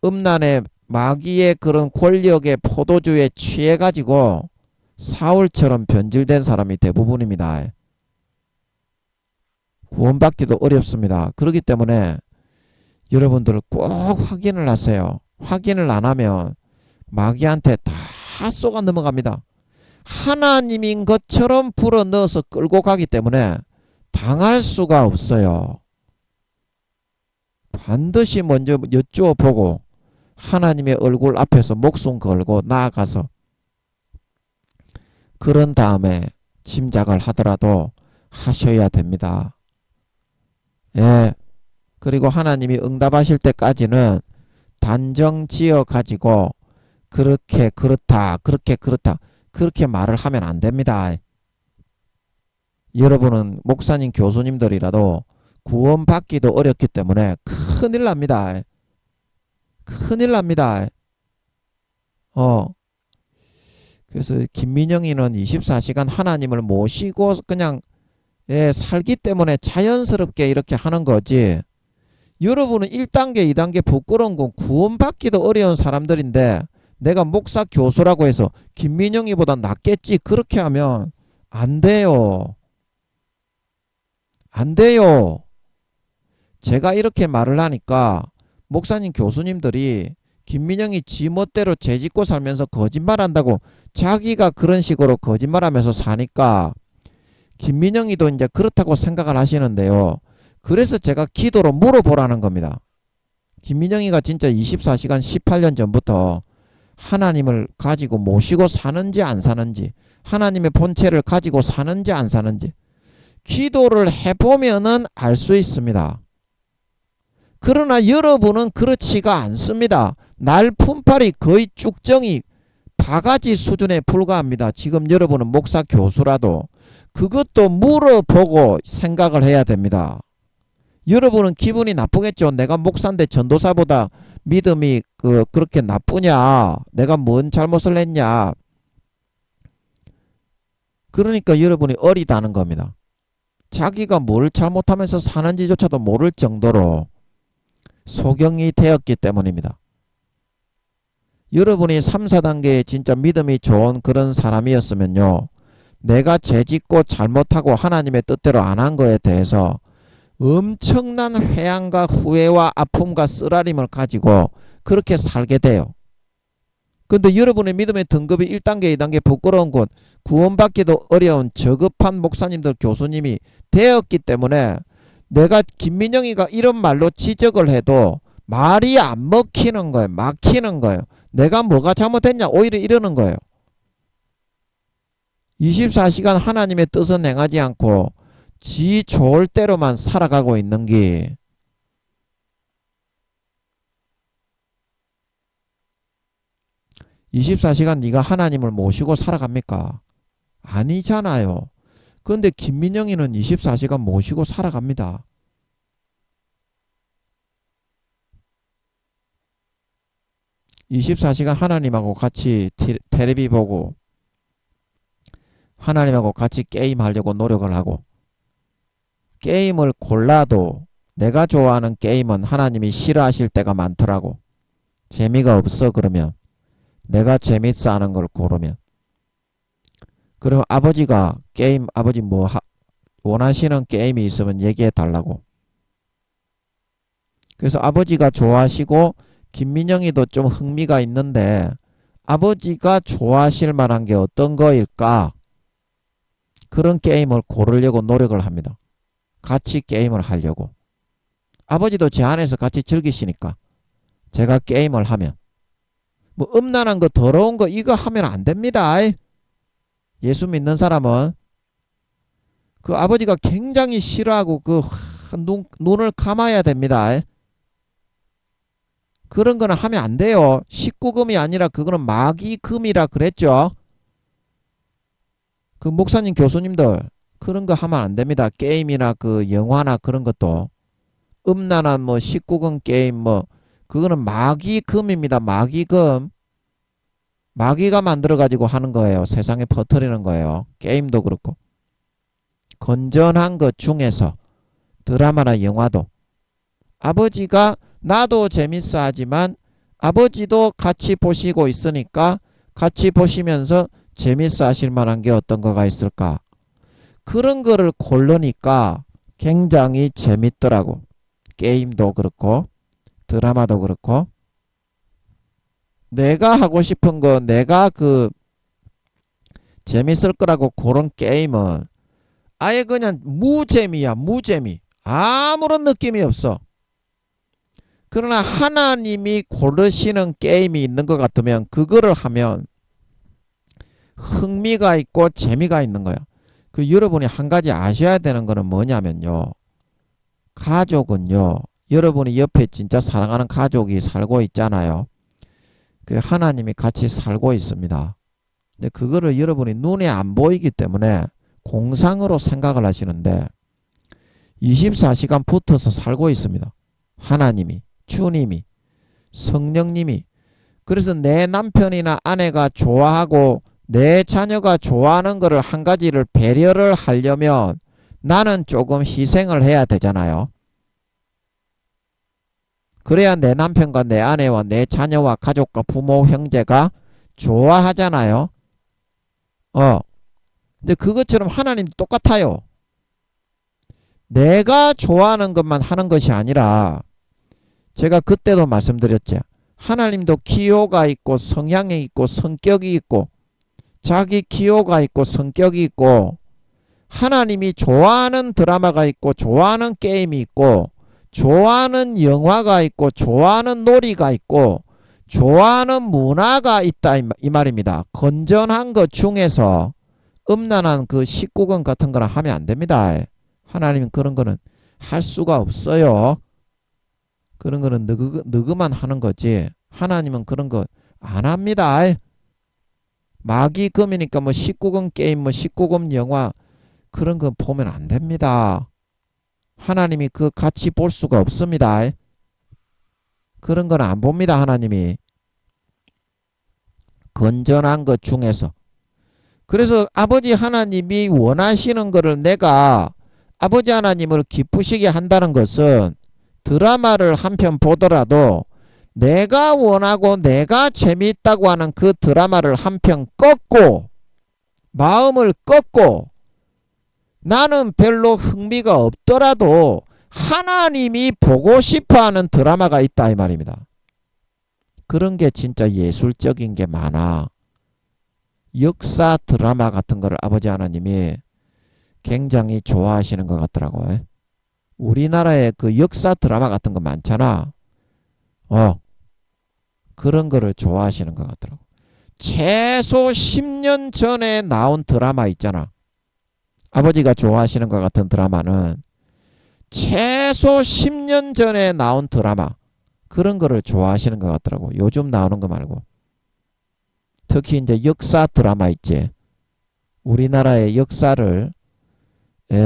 [SPEAKER 1] 음란의 마귀의 그런 권력의 포도주에 취해가지고 사울처럼 변질된 사람이 대부분입니다. 구원받기도 어렵습니다. 그렇기 때문에 여러분들 꼭 확인을 하세요. 확인을 안 하면 마귀한테 다 쏘가 넘어갑니다. 하나님인 것처럼 불어넣어서 끌고 가기 때문에 당할 수가 없어요. 반드시 먼저 여쭈어 보고 하나님의 얼굴 앞에서 목숨 걸고 나아가서 그런 다음에 짐작을 하더라도 하셔야 됩니다. 예. 그리고 하나님이 응답하실 때까지는 단정 지어 가지고 그렇게 그렇다 그렇게 그렇다 그렇게 말을 하면 안 됩니다. 여러분은 목사님 교수님들이라도 구원받기도 어렵기 때문에 큰일 납니다. 큰일 납니다. 그래서 김민영이는 24시간 하나님을 모시고 그냥 살기 때문에 자연스럽게 이렇게 하는 거지. 여러분은 1단계 2단계 부끄러운 건 구원받기도 어려운 사람들인데 내가 목사 교수라고 해서 김민영이보다 낫겠지 그렇게 하면 안 돼요. 안 돼요. 제가 이렇게 말을 하니까 목사님 교수님들이 김민영이 지멋대로 죄짓고 살면서 거짓말한다고 자기가 그런 식으로 거짓말하면서 사니까 김민영이도 이제 그렇다고 생각을 하시는데요. 그래서 제가 기도로 물어보라는 겁니다. 김민영이가 진짜 24시간 18년 전부터 하나님을 가지고 모시고 사는지 안 사는지 하나님의 본체를 가지고 사는지 안 사는지 기도를 해보면은 알 수 있습니다. 그러나 여러분은 그렇지가 않습니다. 날품팔이 거의 쭉정이 바가지 수준에 불과합니다. 지금 여러분은 목사 교수라도 그것도 물어보고 생각을 해야 됩니다. 여러분은 기분이 나쁘겠죠. 내가 목사인데 전도사보다 믿음이 그렇게 나쁘냐? 내가 뭔 잘못을 했냐? 그러니까 여러분이 어리다는 겁니다. 자기가 뭘 잘못하면서 사는지조차도 모를 정도로 소경이 되었기 때문입니다. 여러분이 3, 4단계에 진짜 믿음이 좋은 그런 사람이었으면요. 내가 죄짓고 잘못하고 하나님의 뜻대로 안 한 거에 대해서 엄청난 회한과 후회와 아픔과 쓰라림을 가지고 그렇게 살게 돼요. 근데 여러분의 믿음의 등급이 1단계, 2단계 부끄러운 곳, 구원받기도 어려운 저급한 목사님들, 교수님이 되었기 때문에 내가 김민영이가 이런 말로 지적을 해도 말이 안 먹히는 거예요. 막히는 거예요. 내가 뭐가 잘못했냐? 오히려 이러는 거예요. 24시간 하나님의 뜻은 행하지 않고 지 좋을 대로만 살아가고 있는 게 (24시간) 네가 하나님을 모시고 살아갑니까? 아니잖아요. 그런데 김민영이는 24시간 모시고 살아갑니다. (24시간) 하나님하고 같이 텔레비 보고 하나님하고 같이 게임하려고 노력을 하고, 게임을 골라도 내가 좋아하는 게임은 하나님이 싫어하실 때가 많더라고. 재미가 없어 그러면, 내가 재밌어 하는 걸 고르면. 그럼 아버지가 게임, 아버지 뭐 원하시는 게임이 있으면 얘기해 달라고. 그래서 아버지가 좋아하시고 김민영이도 좀 흥미가 있는데 아버지가 좋아하실 만한 게 어떤 거일까? 그런 게임을 고르려고 노력을 합니다. 같이 게임을 하려고. 아버지도 제 안에서 같이 즐기시니까 제가 게임을 하면 뭐 음란한 거 더러운 거 이거 하면 안 됩니다. 예수 믿는 사람은 그 아버지가 굉장히 싫어하고 눈을 감아야 됩니다. 그런 거는 하면 안 돼요. 19금이 아니라 그거는 마귀금이라 그랬죠. 그 목사님 교수님들 그런 거 하면 안 됩니다. 게임이나 그 영화나 그런 것도 음란한 뭐 19금 게임 뭐 그거는 마귀금입니다. 마귀금. 마귀가 만들어 가지고 하는 거예요. 세상에 퍼뜨리는 거예요. 게임도 그렇고. 건전한 것 중에서 드라마나 영화도 아버지가 나도 재밌어 하지만 아버지도 같이 보시고 있으니까 같이 보시면서 재밌어 하실 만한 게 어떤 거가 있을까? 그런 거를 고르니까 굉장히 재밌더라고. 게임도 그렇고 드라마도 그렇고 내가 하고 싶은 거 내가 재밌을 거라고 고른 게임은 아예 그냥 무재미야. 무재미. 아무런 느낌이 없어. 그러나 하나님이 고르시는 게임이 있는 것 같으면 그거를 하면 흥미가 있고 재미가 있는 거야. 여러분이 한 가지 아셔야 되는 거는 뭐냐면요. 가족은요. 여러분이 옆에 진짜 사랑하는 가족이 살고 있잖아요. 하나님이 같이 살고 있습니다. 근데 그거를 여러분이 눈에 안 보이기 때문에 공상으로 생각을 하시는데 24시간 붙어서 살고 있습니다. 하나님이, 주님이, 성령님이. 그래서 내 남편이나 아내가 좋아하고 내 자녀가 좋아하는 거를 한 가지를 배려를 하려면 나는 조금 희생을 해야 되잖아요. 그래야 내 남편과 내 아내와 내 자녀와 가족과 부모, 형제가 좋아하잖아요. 근데 그것처럼 하나님도 똑같아요. 내가 좋아하는 것만 하는 것이 아니라 제가 그때도 말씀드렸죠. 하나님도 기호가 있고 성향이 있고 성격이 있고 자기 기호가 있고 성격이 있고 하나님이 좋아하는 드라마가 있고 좋아하는 게임이 있고 좋아하는 영화가 있고 좋아하는 놀이가 있고 좋아하는 문화가 있다 이 말입니다. 건전한 것 중에서 음란한 19금 같은 거는 하면 안 됩니다. 하나님은 그런 거는 할 수가 없어요. 그런 거는 너그만 하는 거지. 하나님은 그런 거 안 합니다. 마귀 금이니까 뭐 19금 게임, 뭐 19금 영화 그런 거 보면 안 됩니다. 하나님이 그 같이 볼 수가 없습니다. 그런 건 안 봅니다. 하나님이. 건전한 것 중에서. 그래서 아버지 하나님이 원하시는 거를 내가 아버지 하나님을 기쁘시게 한다는 것은 드라마를 한 편 보더라도 내가 원하고 내가 재미있다고 하는 그 드라마를 한 편 꺾고 마음을 꺾고 나는 별로 흥미가 없더라도 하나님이 보고 싶어하는 드라마가 있다 이 말입니다. 그런 게 진짜 예술적인 게 많아. 역사 드라마 같은 거를 아버지 하나님이 굉장히 좋아하시는 것 같더라고요. 우리나라에 그 역사 드라마 같은 거 많잖아. 그런 거를 좋아하시는 것 같더라고. 최소 10년 전에 나온 드라마 있잖아. 아버지가 좋아하시는 것 같은 드라마는 최소 10년 전에 나온 드라마 그런 거를 좋아하시는 것 같더라고. 요즘 나오는 거 말고. 특히 이제 역사 드라마 있지. 우리나라의 역사를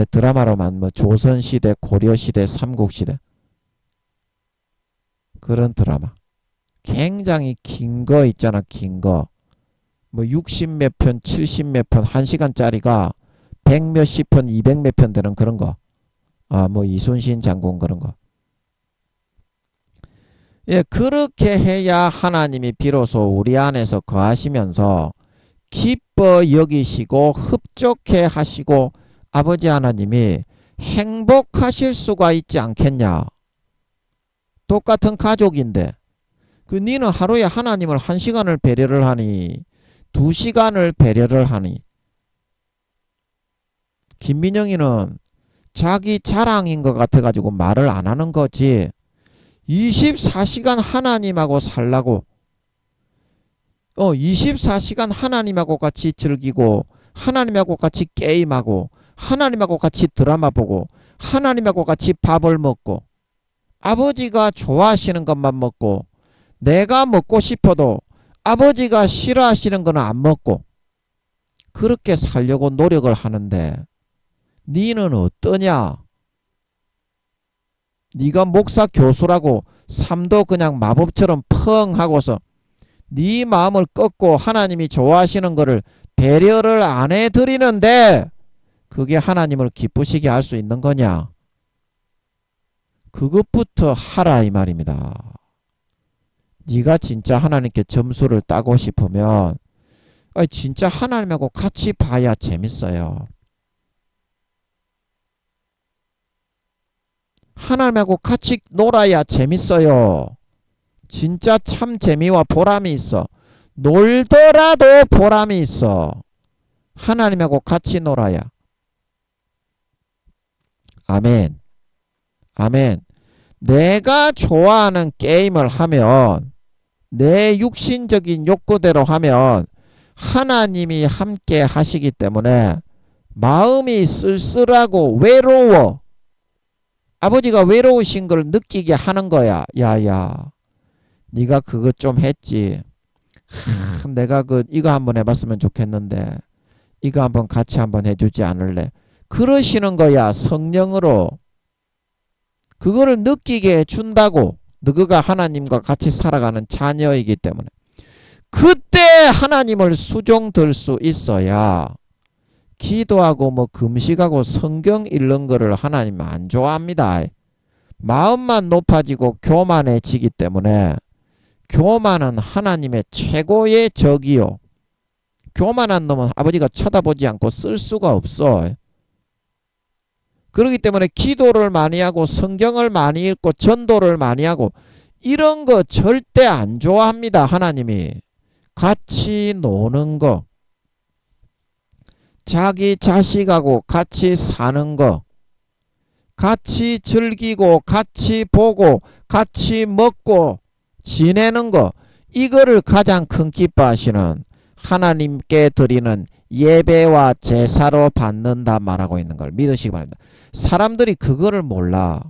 [SPEAKER 1] 드라마로만 뭐 조선시대, 고려시대, 삼국시대 그런 드라마. 굉장히 긴 거 있잖아. 긴 거. 뭐 60 몇 편, 70 몇 편, 1시간짜리가 100 몇십 편, 200 몇 편 되는 그런 거. 뭐 이순신 장군 그런 거. 예, 그렇게 해야 하나님이 비로소 우리 안에서 거하시면서 기뻐 여기시고 흡족해 하시고 아버지 하나님이 행복하실 수가 있지 않겠냐. 똑같은 가족인데 니는 하루에 하나님을 1시간을 배려를 하니 2시간을 배려를 하니 김민영이는 자기 자랑인 것 같아가지고 말을 안 하는 거지. 24시간 하나님하고 살라고 24시간 하나님하고 같이 즐기고 하나님하고 같이 게임하고 하나님하고 같이 드라마 보고 하나님하고 같이 밥을 먹고 아버지가 좋아하시는 것만 먹고 내가 먹고 싶어도 아버지가 싫어하시는 거는 안 먹고 그렇게 살려고 노력을 하는데 니는 어떠냐? 네가 목사 교수라고 삶도 그냥 마법처럼 펑 하고서 네 마음을 꺾고 하나님이 좋아하시는 거를 배려를 안 해드리는데 그게 하나님을 기쁘시게 할 수 있는 거냐? 그것부터 하라 이 말입니다. 네가 진짜 하나님께 점수를 따고 싶으면 진짜 하나님하고 같이 봐야 재밌어요. 하나님하고 같이 놀아야 재밌어요. 진짜 참 재미와 보람이 있어. 놀더라도 보람이 있어. 하나님하고 같이 놀아야. 아멘. 아멘. 내가 좋아하는 게임을 하면 내 육신적인 욕구대로 하면 하나님이 함께 하시기 때문에 마음이 쓸쓸하고 외로워. 아버지가 외로우신 걸 느끼게 하는 거야. 야야 네가 그거 좀 했지. 내가 이거 한번 해봤으면 좋겠는데 이거 한번 같이 한번 해주지 않을래? 그러시는 거야. 성령으로 그거를 느끼게 해준다고. 너가 하나님과 같이 살아가는 자녀이기 때문에 그때 하나님을 수종들 수 있어야. 기도하고 뭐 금식하고 성경 읽는 거를 하나님 안 좋아합니다. 마음만 높아지고 교만해지기 때문에 교만은 하나님의 최고의 적이요. 교만한 놈은 아버지가 쳐다보지 않고 쓸 수가 없어. 그렇기 때문에 기도를 많이 하고 성경을 많이 읽고 전도를 많이 하고 이런 거 절대 안 좋아합니다. 하나님이. 같이 노는 거. 자기 자식하고 같이 사는 거. 같이 즐기고 같이 보고 같이 먹고 지내는 거. 이거를 가장 큰 기뻐하시는 하나님께 드리는 예배와 제사로 받는다 말하고 있는 걸 믿으시기 바랍니다. 사람들이 그거를 몰라.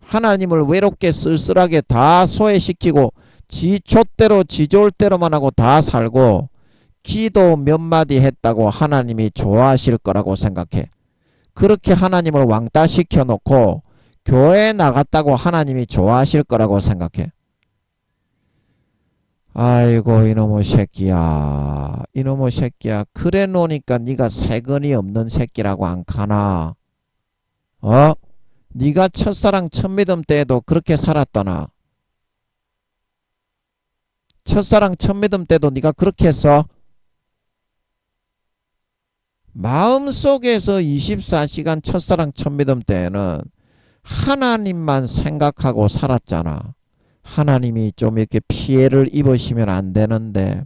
[SPEAKER 1] 하나님을 외롭게 쓸쓸하게 다 소외시키고 지 좆대로 지 좋을 대로만 하고 다 살고 기도 몇 마디 했다고 하나님이 좋아하실 거라고 생각해. 그렇게 하나님을 왕따 시켜놓고 교회에 나갔다고 하나님이 좋아하실 거라고 생각해. 아이고 이놈의 새끼야. 이놈의 새끼야. 그래 놓으니까 네가 세근이 없는 새끼라고 안 가나. 네가 첫사랑 첫믿음 때에도 그렇게 살았더나. 첫사랑 첫믿음 때도 네가 그렇게 했어. 마음속에서 24시간 첫사랑 첫믿음 때에는 하나님만 생각하고 살았잖아. 하나님이 좀 이렇게 피해를 입으시면 안 되는데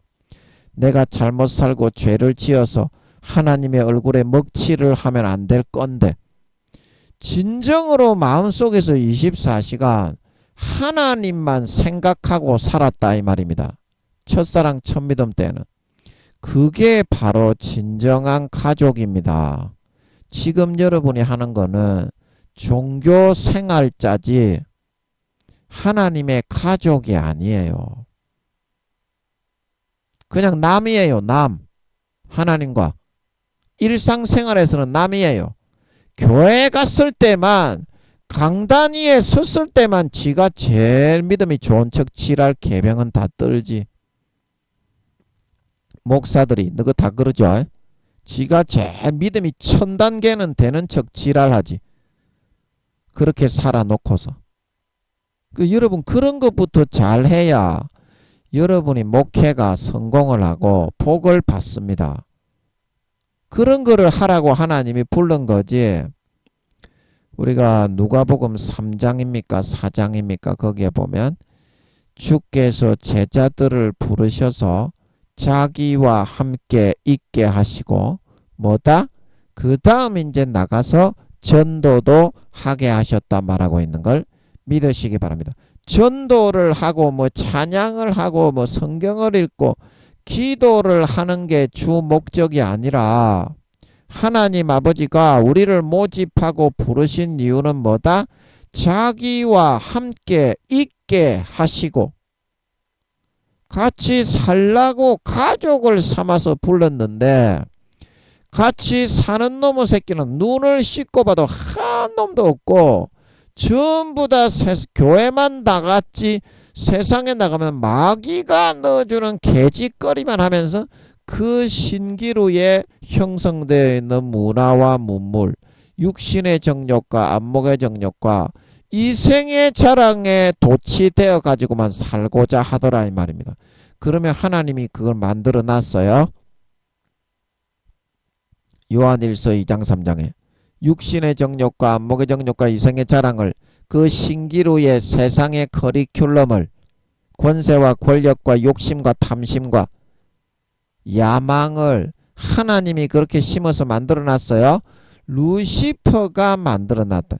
[SPEAKER 1] 내가 잘못 살고 죄를 지어서 하나님의 얼굴에 먹칠을 하면 안 될 건데 진정으로 마음속에서 24시간 하나님만 생각하고 살았다 이 말입니다. 첫사랑 첫믿음 때는. 그게 바로 진정한 가족입니다. 지금 여러분이 하는 거는 종교 생활자지 하나님의 가족이 아니에요. 그냥 남이에요. 남. 하나님과 일상생활에서는 남이에요. 교회 갔을 때만 강단 위에 섰을 때만 지가 제일 믿음이 좋은 척 지랄 개병은 다 떨지. 목사들이 너거 다 그러죠. 지가 제일 믿음이 1000단계는 되는 척 지랄하지. 그렇게 살아놓고서. 여러분 그런 것부터 잘해야 여러분이 목회가 성공을 하고 복을 받습니다. 그런 거를 하라고 하나님이 부른 거지. 우리가 누가복음 3장입니까 4장입니까 거기에 보면 주께서 제자들을 부르셔서 자기와 함께 있게 하시고 뭐다? 그 다음 이제 나가서 전도도 하게 하셨다 말하고 있는 걸 믿으시기 바랍니다. 전도를 하고 뭐 찬양을 하고 뭐 성경을 읽고 기도를 하는 게 주 목적이 아니라 하나님 아버지가 우리를 모집하고 부르신 이유는 뭐다? 자기와 함께 있게 하시고 같이 살라고 가족을 삼아서 불렀는데 같이 사는 놈의 새끼는 눈을 씻고 봐도 한 놈도 없고 전부 다 교회만 나갔지 세상에 나가면 마귀가 넣어주는 개짓거리만 하면서 그 신기루에 형성되어 있는 문화와 문물, 육신의 정욕과 안목의 정욕과 이생의 자랑에 도취되어 가지고만 살고자 하더라 이 말입니다. 그러면 하나님이 그걸 만들어 놨어요. 요한일서 2장 3장에 육신의 정욕과 안목의 정욕과 이생의 자랑을 그 신기루의 세상의 커리큘럼을 권세와 권력과 욕심과 탐심과 야망을 하나님이 그렇게 심어서 만들어 놨어요. 루시퍼가 만들어 놨다.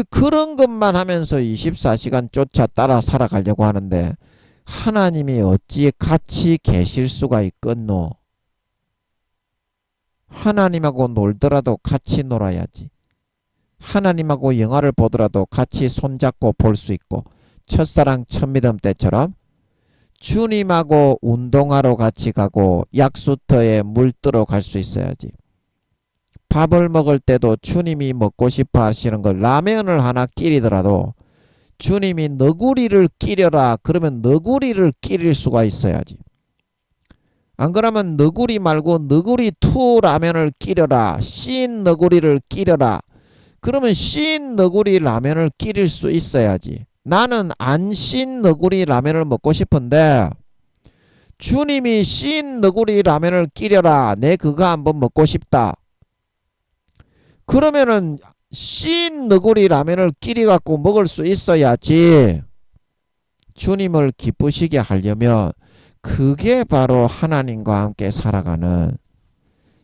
[SPEAKER 1] 그런 것만 하면서 24시간 쫓아 따라 살아가려고 하는데 하나님이 어찌 같이 계실 수가 있겠노? 하나님하고 놀더라도 같이 놀아야지. 하나님하고 영화를 보더라도 같이 손잡고 볼 수 있고 첫사랑 첫믿음 때처럼 주님하고 운동하러 같이 가고 약수터에 물 뜨러 갈 수 있어야지. 밥을 먹을 때도 주님이 먹고 싶어 하시는 걸 라면을 하나 끼리더라도 주님이 너구리를 끼려라 그러면 너구리를 끼릴 수가 있어야지. 안 그러면 너구리 말고 너구리 투 라면을 끼려라. 씬 너구리를 끼려라. 그러면 씬 너구리 라면을 끼릴 수 있어야지. 나는 안 씬 너구리 라면을 먹고 싶은데 주님이 씬 너구리 라면을 끼려라. 내 그거 한번 먹고 싶다. 그러면은 씬 너구리 라면을 끼리 갖고 먹을 수 있어야지. 주님을 기쁘시게 하려면 그게 바로 하나님과 함께 살아가는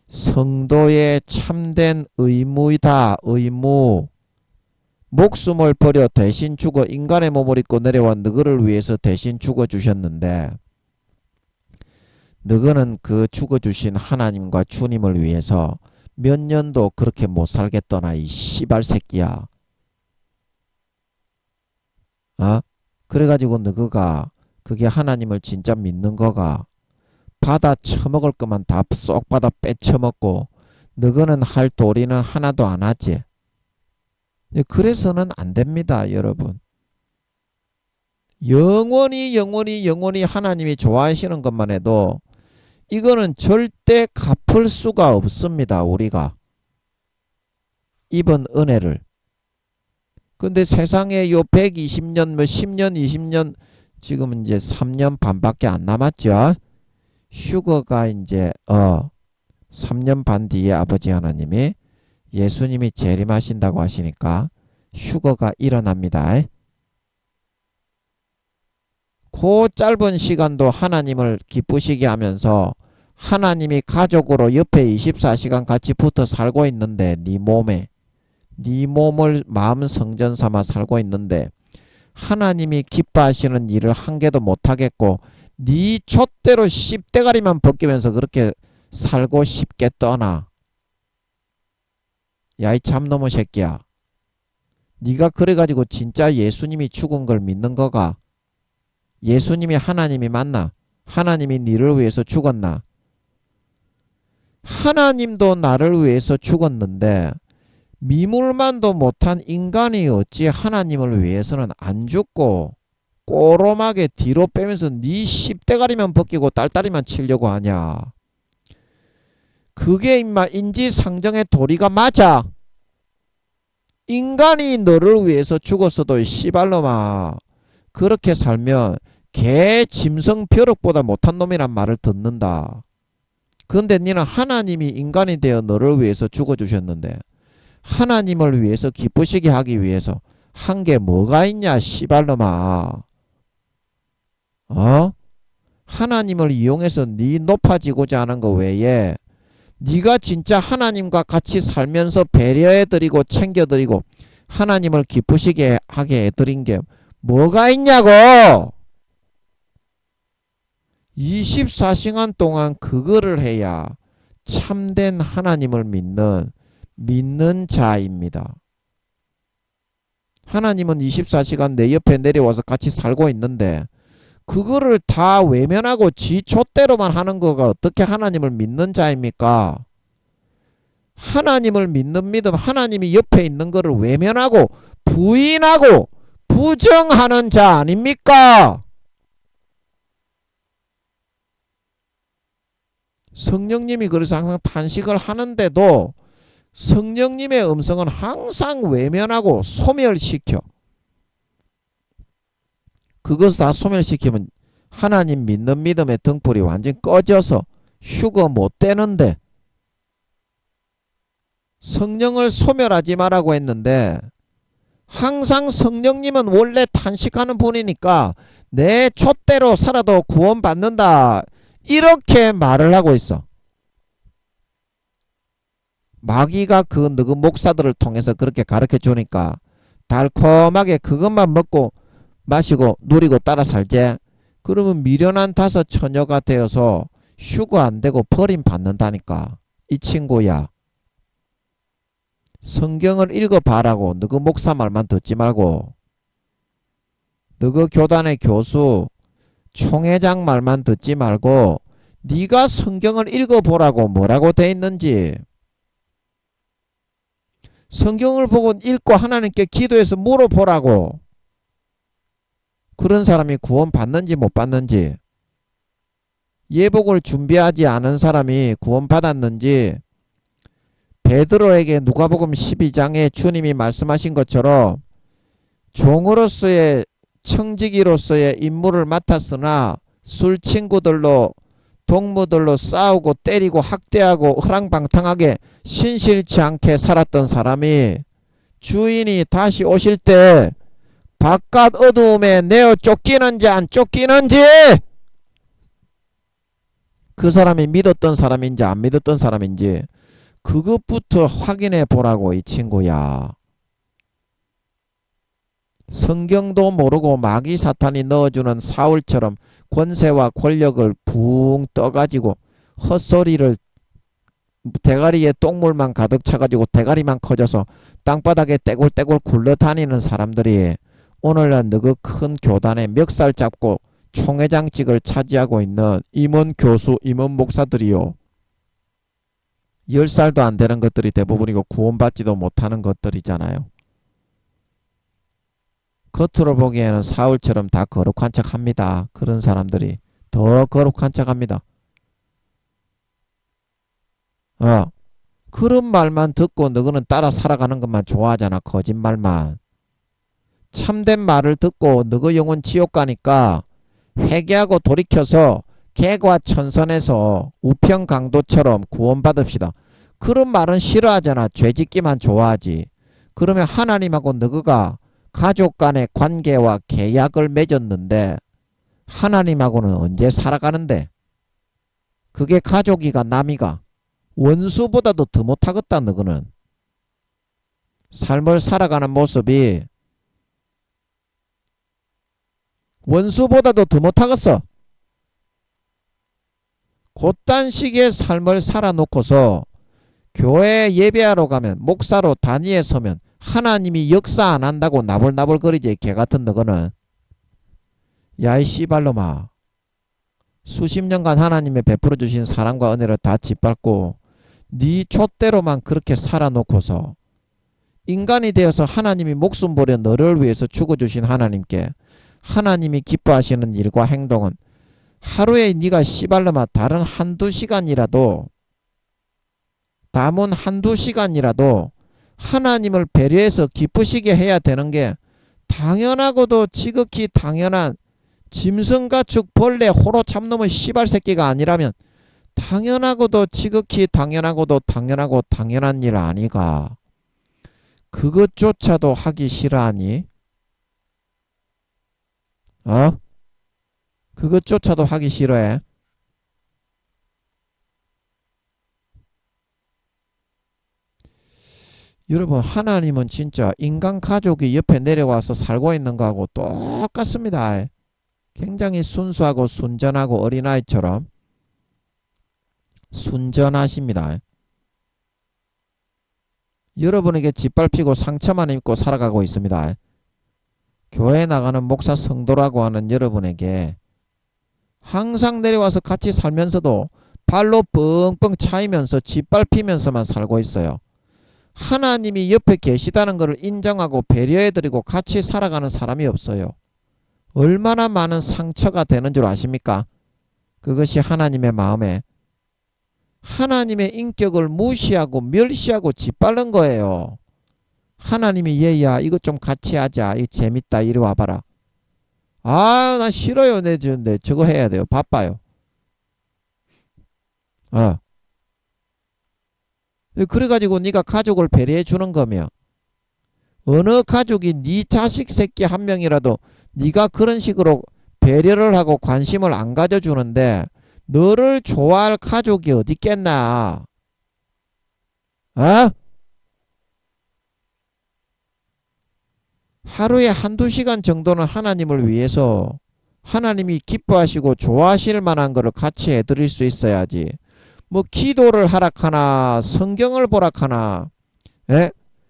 [SPEAKER 1] 성도의 참된 의무이다. 의무. 목숨을 버려 대신 죽어 인간의 몸을 입고 내려와 너희를 위해서 대신 죽어주셨는데 너희는 그 죽어주신 하나님과 주님을 위해서 몇 년도 그렇게 못 살겠더나 이 씨발 새끼야. 어? 그래가지고 너가 그게 하나님을 진짜 믿는 거가 받아 처먹을 것만 다 쏙 받아 빼쳐먹고 너거는 할 도리는 하나도 안 하지. 그래서는 안 됩니다, 여러분. 영원히 하나님이 좋아하시는 것만 해도 이거는 절대 갚을 수가 없습니다, 우리가. 입은 은혜를. 근데 세상에 요 120년, 뭐 10년, 20년, 지금 이제 3년 반밖에 안 남았죠. 휴거가 이제 3년 반 뒤에 아버지 하나님이 예수님이 재림하신다고 하시니까 휴거가 일어납니다. 그 짧은 시간도 하나님을 기쁘시게 하면서 하나님이 가족으로 옆에 24시간 같이 붙어 살고 있는데 네 몸을 마음 성전 삼아 살고 있는데 하나님이 기뻐하시는 일을 한 개도 못하겠고 네 촛대로 씹대가리만 벗기면서 그렇게 살고 싶게 떠나. 야, 이 참놈의 새끼야. 네가 그래가지고 진짜 예수님이 죽은 걸 믿는 거가? 예수님이 하나님이 맞나? 하나님이 니를 위해서 죽었나? 하나님도 나를 위해서 죽었는데 미물만도 못한 인간이 어찌 하나님을 위해서는 안 죽고 꼬롬하게 뒤로 빼면서 네 십대가리만 벗기고 딸다리만 치려고 하냐? 그게 임마 인지상정의 도리가 맞아. 인간이 너를 위해서 죽었어도 씨발놈아 그렇게 살면 개 짐승 벼룩보다 못한 놈이란 말을 듣는다. 그런데 니는 하나님이 인간이 되어 너를 위해서 죽어주셨는데 하나님을 위해서 기쁘시게 하기 위해서 한 게 뭐가 있냐 씨발놈아. 하나님을 이용해서 네 높아지고자 하는 거 외에 네가 진짜 하나님과 같이 살면서 배려해드리고 챙겨드리고 하나님을 기쁘시게 하게 해드린 게 뭐가 있냐고. 24시간 동안 그거를 해야 참된 하나님을 믿는 자입니다. 하나님은 24시간 내 옆에 내려와서 같이 살고 있는데 그거를 다 외면하고 지 촛대로만 하는 거가 어떻게 하나님을 믿는 자입니까? 하나님을 믿는 믿음, 하나님이 옆에 있는 거를 외면하고 부인하고 부정하는 자 아닙니까? 성령님이 그래서 항상 탄식을 하는데도 성령님의 음성은 항상 외면하고 소멸시켜. 그것을 다 소멸시키면 하나님 믿는 믿음의 등불이 완전 꺼져서 휴거 못 되는데 성령을 소멸하지 말라고 했는데 항상 성령님은 원래 탄식하는 분이니까 내 촛대로 살아도 구원받는다 이렇게 말을 하고 있어. 마귀가 그 너그 목사들을 통해서 그렇게 가르쳐 주니까 달콤하게 그것만 먹고 마시고 누리고 따라 살지. 그러면 미련한 다섯 처녀가 되어서 휴거 안 되고 버림받는다니까. 이 친구야. 성경을 읽어봐라고. 너그 목사 말만 듣지 말고. 너그 교단의 교수 총회장 말만 듣지 말고 네가 성경을 읽어보라고. 뭐라고 돼 있는지. 성경을 보고 읽고 하나님께 기도해서 물어보라고. 그런 사람이 구원 받는지 못 받는지, 예복을 준비하지 않은 사람이 구원 받았는지, 베드로에게 누가복음 12장에 주님이 말씀하신 것처럼 종으로서의 청지기로서의 임무를 맡았으나 술 친구들로 동무들로 싸우고 때리고 학대하고 허랑방탕하게 신실치 않게 살았던 사람이 주인이 다시 오실 때 바깥 어두움에 내어 쫓기는지 안 쫓기는지 그 사람이 믿었던 사람인지 안 믿었던 사람인지 그것부터 확인해 보라고 이 친구야. 성경도 모르고 마귀 사탄이 넣어주는 사울처럼 권세와 권력을 붕 떠가지고 헛소리를 대가리에 똥물만 가득 차가지고 대가리만 커져서 땅바닥에 떼굴떼굴 굴러다니는 사람들이 오늘날 너그 큰 교단에 멱살 잡고 총회장직을 차지하고 있는 임원 교수, 임원 목사들이요. 10살도 안 되는 것들이 대부분이고 구원받지도 못하는 것들이잖아요. 겉으로 보기에는 사울처럼 다 거룩한 척합니다. 그런 사람들이 더 거룩한 척합니다. 그런 말만 듣고 너희는 따라 살아가는 것만 좋아하잖아. 거짓말만. 참된 말을 듣고 너희 영혼 지옥 가니까 회개하고 돌이켜서 개과천선에서 우평강도처럼 구원받읍시다. 그런 말은 싫어하잖아. 죄짓기만 좋아하지. 그러면 하나님하고 너희가 가족 간의 관계와 계약을 맺었는데 하나님하고는 언제 살아가는데? 그게 가족이가 남이가? 원수보다도 더 못하겠다. 너희는 삶을 살아가는 모습이 원수보다도 더 못하겠어. 그딴 식의 삶을 살아놓고서 교회 예배하러 가면 목사로 단위에 서면 하나님이 역사 안 한다고 나불나불거리지. 개같은 너거는. 야이 씨발놈아. 수십 년간 하나님의 베풀어 주신 사랑과 은혜를 다 짓밟고 네 촛대로만 그렇게 살아놓고서 인간이 되어서 하나님이 목숨 버려 너를 위해서 죽어주신 하나님께 하나님이 기뻐하시는 일과 행동은 하루에 네가 씨발놈아 다른 한두 시간이라도 남은 한두 시간이라도 하나님을 배려해서 기쁘시게 해야 되는 게 당연하고도 지극히 당연한 짐승가축 벌레 호로 참놈의 씨발 새끼가 아니라면 당연하고도 지극히 당연하고도 당연하고 당연한 일 아니가. 그것조차도 하기 싫어하니? 그것조차도 하기 싫어해? 여러분, 하나님은 진짜 인간 가족이 옆에 내려와서 살고 있는 거하고 똑같습니다. 굉장히 순수하고 순전하고 어린아이처럼 순전하십니다. 여러분에게 짓밟히고 상처만 입고 살아가고 있습니다. 교회 나가는 목사 성도라고 하는 여러분에게 항상 내려와서 같이 살면서도 발로 뻥뻥 차이면서 짓밟히면서만 살고 있어요. 하나님이 옆에 계시다는 것을 인정하고 배려해드리고 같이 살아가는 사람이 없어요. 얼마나 많은 상처가 되는 줄 아십니까? 그것이 하나님의 마음에 하나님의 인격을 무시하고 멸시하고 짓밟는 거예요. 하나님이 얘야 이거 좀 같이 하자. 이거 재밌다. 이리 와봐라. 아, 나 싫어요. 내 저거 해야 돼요. 바빠요. 그래가지고 네가 가족을 배려해 주는 거며 어느 가족이 네 자식 새끼 한 명이라도 네가 그런 식으로 배려를 하고 관심을 안 가져주는데 너를 좋아할 가족이 어디 있겠나? 하루에 한두 시간 정도는 하나님을 위해서 하나님이 기뻐하시고 좋아하실 만한 거를 같이 해드릴 수 있어야지. 뭐 기도를 하락하나 성경을 보락하나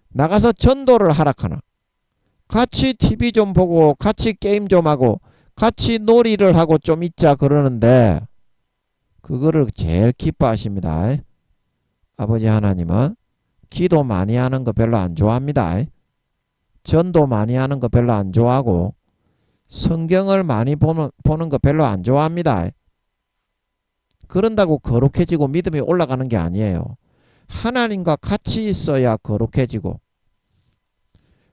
[SPEAKER 1] 나가서 전도를 하락하나 같이 TV 좀 보고 같이 게임 좀 하고 같이 놀이를 하고 좀 있자 그러는데 그거를 제일 기뻐하십니다. 아버지 하나님은 기도 많이 하는 거 별로 안 좋아합니다. 전도 많이 하는 거 별로 안 좋아하고 성경을 많이 보는 거 별로 안 좋아합니다. 그런다고 거룩해지고 믿음이 올라가는 게 아니에요. 하나님과 같이 있어야 거룩해지고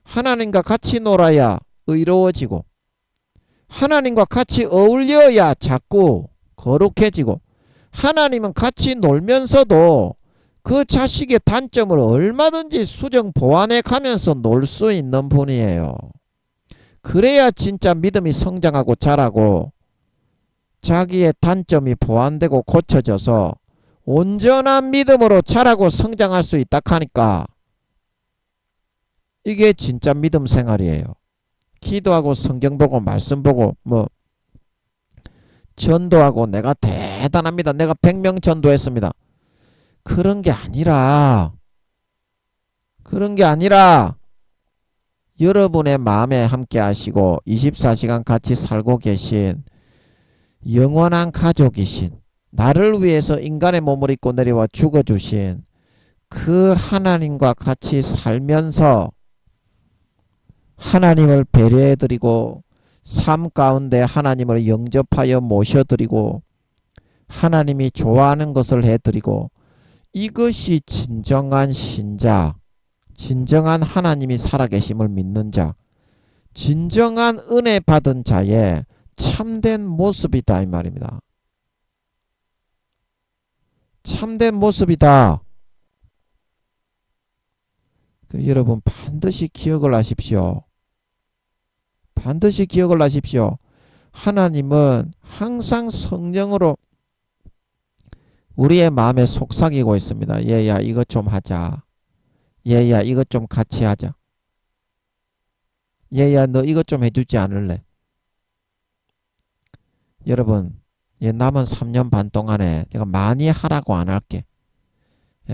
[SPEAKER 1] 하나님과 같이 놀아야 의로워지고 하나님과 같이 어울려야 자꾸 거룩해지고 하나님은 같이 놀면서도 그 자식의 단점을 얼마든지 수정 보완해 가면서 놀 수 있는 분이에요. 그래야 진짜 믿음이 성장하고 자라고 자기의 단점이 보완되고 고쳐져서 온전한 믿음으로 자라고 성장할 수 있다 하니까 이게 진짜 믿음 생활이에요. 기도하고 성경 보고 말씀 보고 뭐 전도하고 내가 대단합니다. 내가 100명 전도했습니다. 그런 게 아니라 여러분의 마음에 함께 하시고 24시간 같이 살고 계신 영원한 가족이신, 나를 위해서 인간의 몸을 입고 내려와 죽어주신 그 하나님과 같이 살면서 하나님을 배려해드리고 삶 가운데 하나님을 영접하여 모셔드리고 하나님이 좋아하는 것을 해드리고, 이것이 진정한 신자, 진정한 하나님이 살아계심을 믿는 자, 진정한 은혜 받은 자의 참된 모습이다 이 말입니다. 참된 모습이다. 여러분 반드시 기억을 하십시오. 반드시 기억을 하십시오. 하나님은 항상 성령으로 우리의 마음에 속삭이고 있습니다. 얘야 이것 좀 하자. 얘야 이것 좀 같이 하자. 얘야 너 이것 좀 해주지 않을래? 여러분 남은 3년 반 동안에 내가 많이 하라고 안 할게.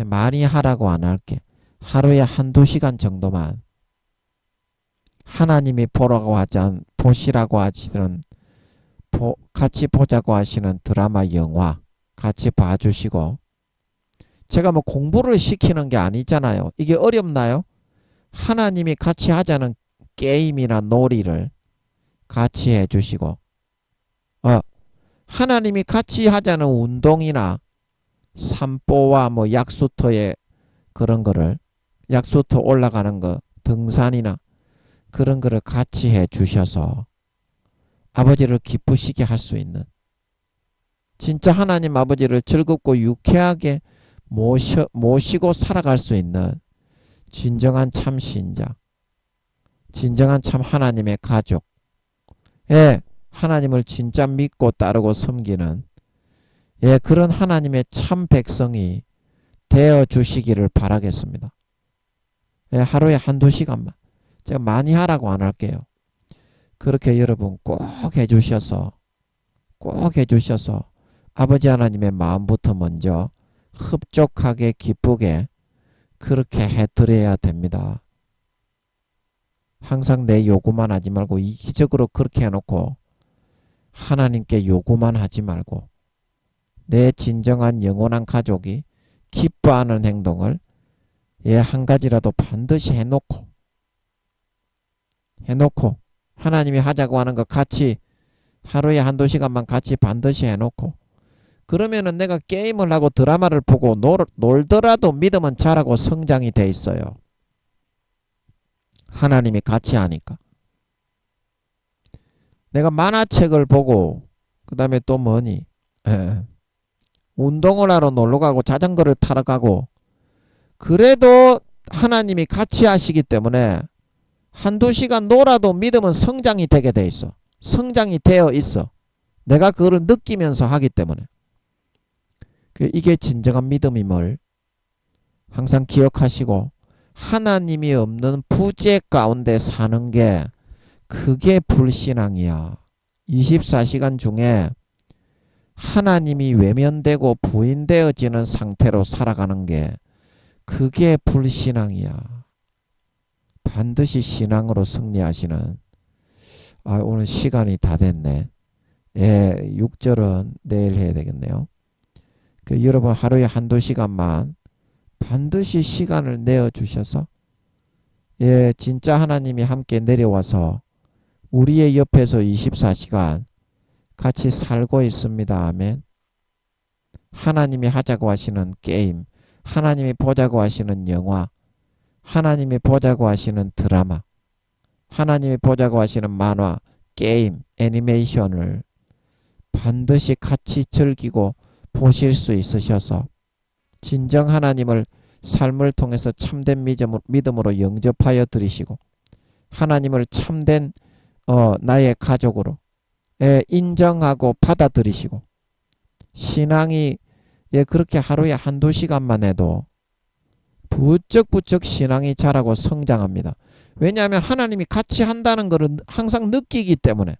[SPEAKER 1] 많이 하라고 안 할게. 하루에 한두 시간 정도만 하나님이 보시라고 하시는 같이 보자고 하시는 드라마, 영화 같이 봐주시고, 제가 뭐 공부를 시키는 게 아니잖아요. 이게 어렵나요? 하나님이 같이 하자는 게임이나 놀이를 같이 해주시고, 하나님이 같이 하자는 운동이나 산보와 뭐 약수터에 그런 거를, 약수터 올라가는 거, 등산이나 그런 거를 같이 해 주셔서 아버지를 기쁘시게 할 수 있는, 진짜 하나님 아버지를 즐겁고 유쾌하게 모시고 살아갈 수 있는 진정한 참 신자, 진정한 참 하나님의 가족, 하나님을 진짜 믿고 따르고 섬기는 그런 하나님의 참 백성이 되어 주시기를 바라겠습니다. 하루에 한두 시간만, 제가 많이 하라고 안 할게요. 그렇게 여러분 꼭 해주셔서 아버지 하나님의 마음부터 먼저 흡족하게 기쁘게 그렇게 해드려야 됩니다. 항상 내 요구만 하지 말고 이기적으로 그렇게 해놓고 하나님께 요구만 하지 말고 내 진정한 영원한 가족이 기뻐하는 행동을 한 가지라도 반드시 해놓고 하나님이 하자고 하는 거 같이 하루에 한두 시간만 같이 반드시 해놓고, 그러면은 내가 게임을 하고 드라마를 보고 놀더라도 믿음은 자라고 성장이 돼 있어요. 하나님이 같이 하니까. 내가 만화책을 보고 그 다음에 또 뭐니 운동을 하러 놀러가고 자전거를 타러 가고, 그래도 하나님이 같이 하시기 때문에 한두 시간 놀아도 믿음은 성장이 되게 돼 있어. 성장이 되어 있어. 내가 그거를 느끼면서 하기 때문에. 이게 진정한 믿음임을 항상 기억하시고, 하나님이 없는 부재 가운데 사는 게 그게 불신앙이야. 24시간 중에 하나님이 외면되고 부인되어지는 상태로 살아가는 게 그게 불신앙이야. 반드시 신앙으로 승리하시는, 오늘 시간이 다 됐네. 6절은 내일 해야 되겠네요. 여러분 하루에 한두 시간만 반드시 시간을 내어주셔서 진짜 하나님이 함께 내려와서 우리의 옆에서 24시간 같이 살고 있습니다. 아멘. 하나님이 하자고 하시는 게임, 하나님이 보자고 하시는 영화, 하나님이 보자고 하시는 드라마, 하나님이 보자고 하시는 만화, 게임, 애니메이션을 반드시 같이 즐기고 보실 수 있으셔서 진정 하나님을 삶을 통해서 참된 믿음으로 영접하여 드리시고, 하나님을 참된 나의 가족으로 인정하고 받아들이시고, 신앙이 그렇게 하루에 한두 시간만 해도 부쩍부쩍 신앙이 자라고 성장합니다. 왜냐하면 하나님이 같이 한다는 것을 항상 느끼기 때문에,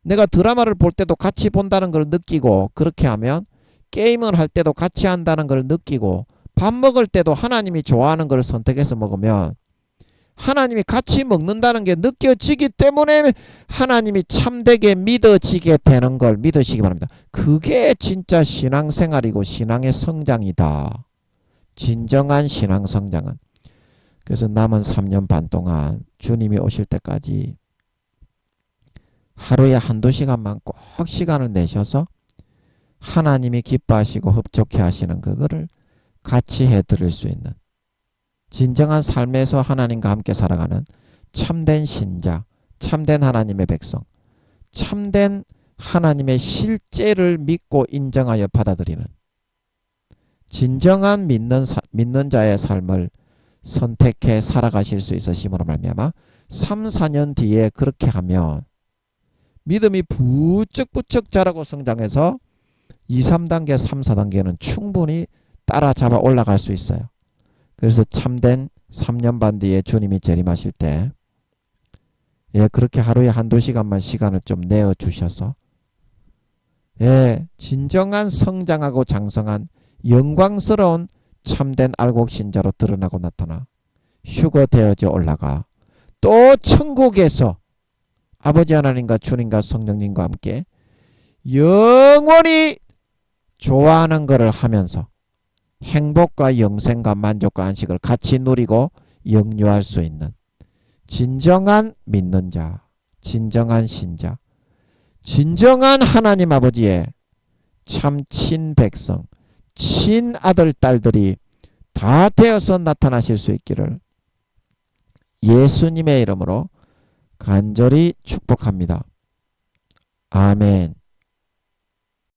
[SPEAKER 1] 내가 드라마를 볼 때도 같이 본다는 걸 느끼고, 그렇게 하면 게임을 할 때도 같이 한다는 걸 느끼고, 밥 먹을 때도 하나님이 좋아하는 걸 선택해서 먹으면 하나님이 같이 먹는다는 게 느껴지기 때문에 하나님이 참되게 믿어지게 되는 걸 믿으시기 바랍니다. 그게 진짜 신앙생활이고 신앙의 성장이다. 진정한 신앙 성장은. 그래서 남은 3년 반 동안 주님이 오실 때까지 하루에 한두 시간만 꼭 시간을 내셔서 하나님이 기뻐하시고 흡족해 하시는 그거를 같이 해드릴 수 있는 진정한 삶에서 하나님과 함께 살아가는 참된 신자, 참된 하나님의 백성, 참된 하나님의 실제를 믿고 인정하여 받아들이는 진정한 믿는 자의 삶을 선택해 살아가실 수 있으심으로 말미암아 3, 4년 뒤에 그렇게 하면 믿음이 부쩍부쩍 자라고 성장해서 2, 3단계, 3, 4단계는 충분히 따라잡아 올라갈 수 있어요. 그래서 참된 3년 반 뒤에 주님이 재림하실 때 그렇게 하루에 한두 시간만 시간을 좀 내어주셔서 진정한 성장하고 장성한 영광스러운 참된 알곡 신자로 드러나고 나타나 휴거되어져 올라가 또 천국에서 아버지 하나님과 주님과 성령님과 함께 영원히 좋아하는 것을 하면서 행복과 영생과 만족과 안식을 같이 누리고 영유할 수 있는 진정한 믿는 자, 진정한 신자, 진정한 하나님 아버지의 참 친백성, 친아들, 딸들이 다 되어서 나타나실 수 있기를 예수님의 이름으로 간절히 축복합니다. 아멘.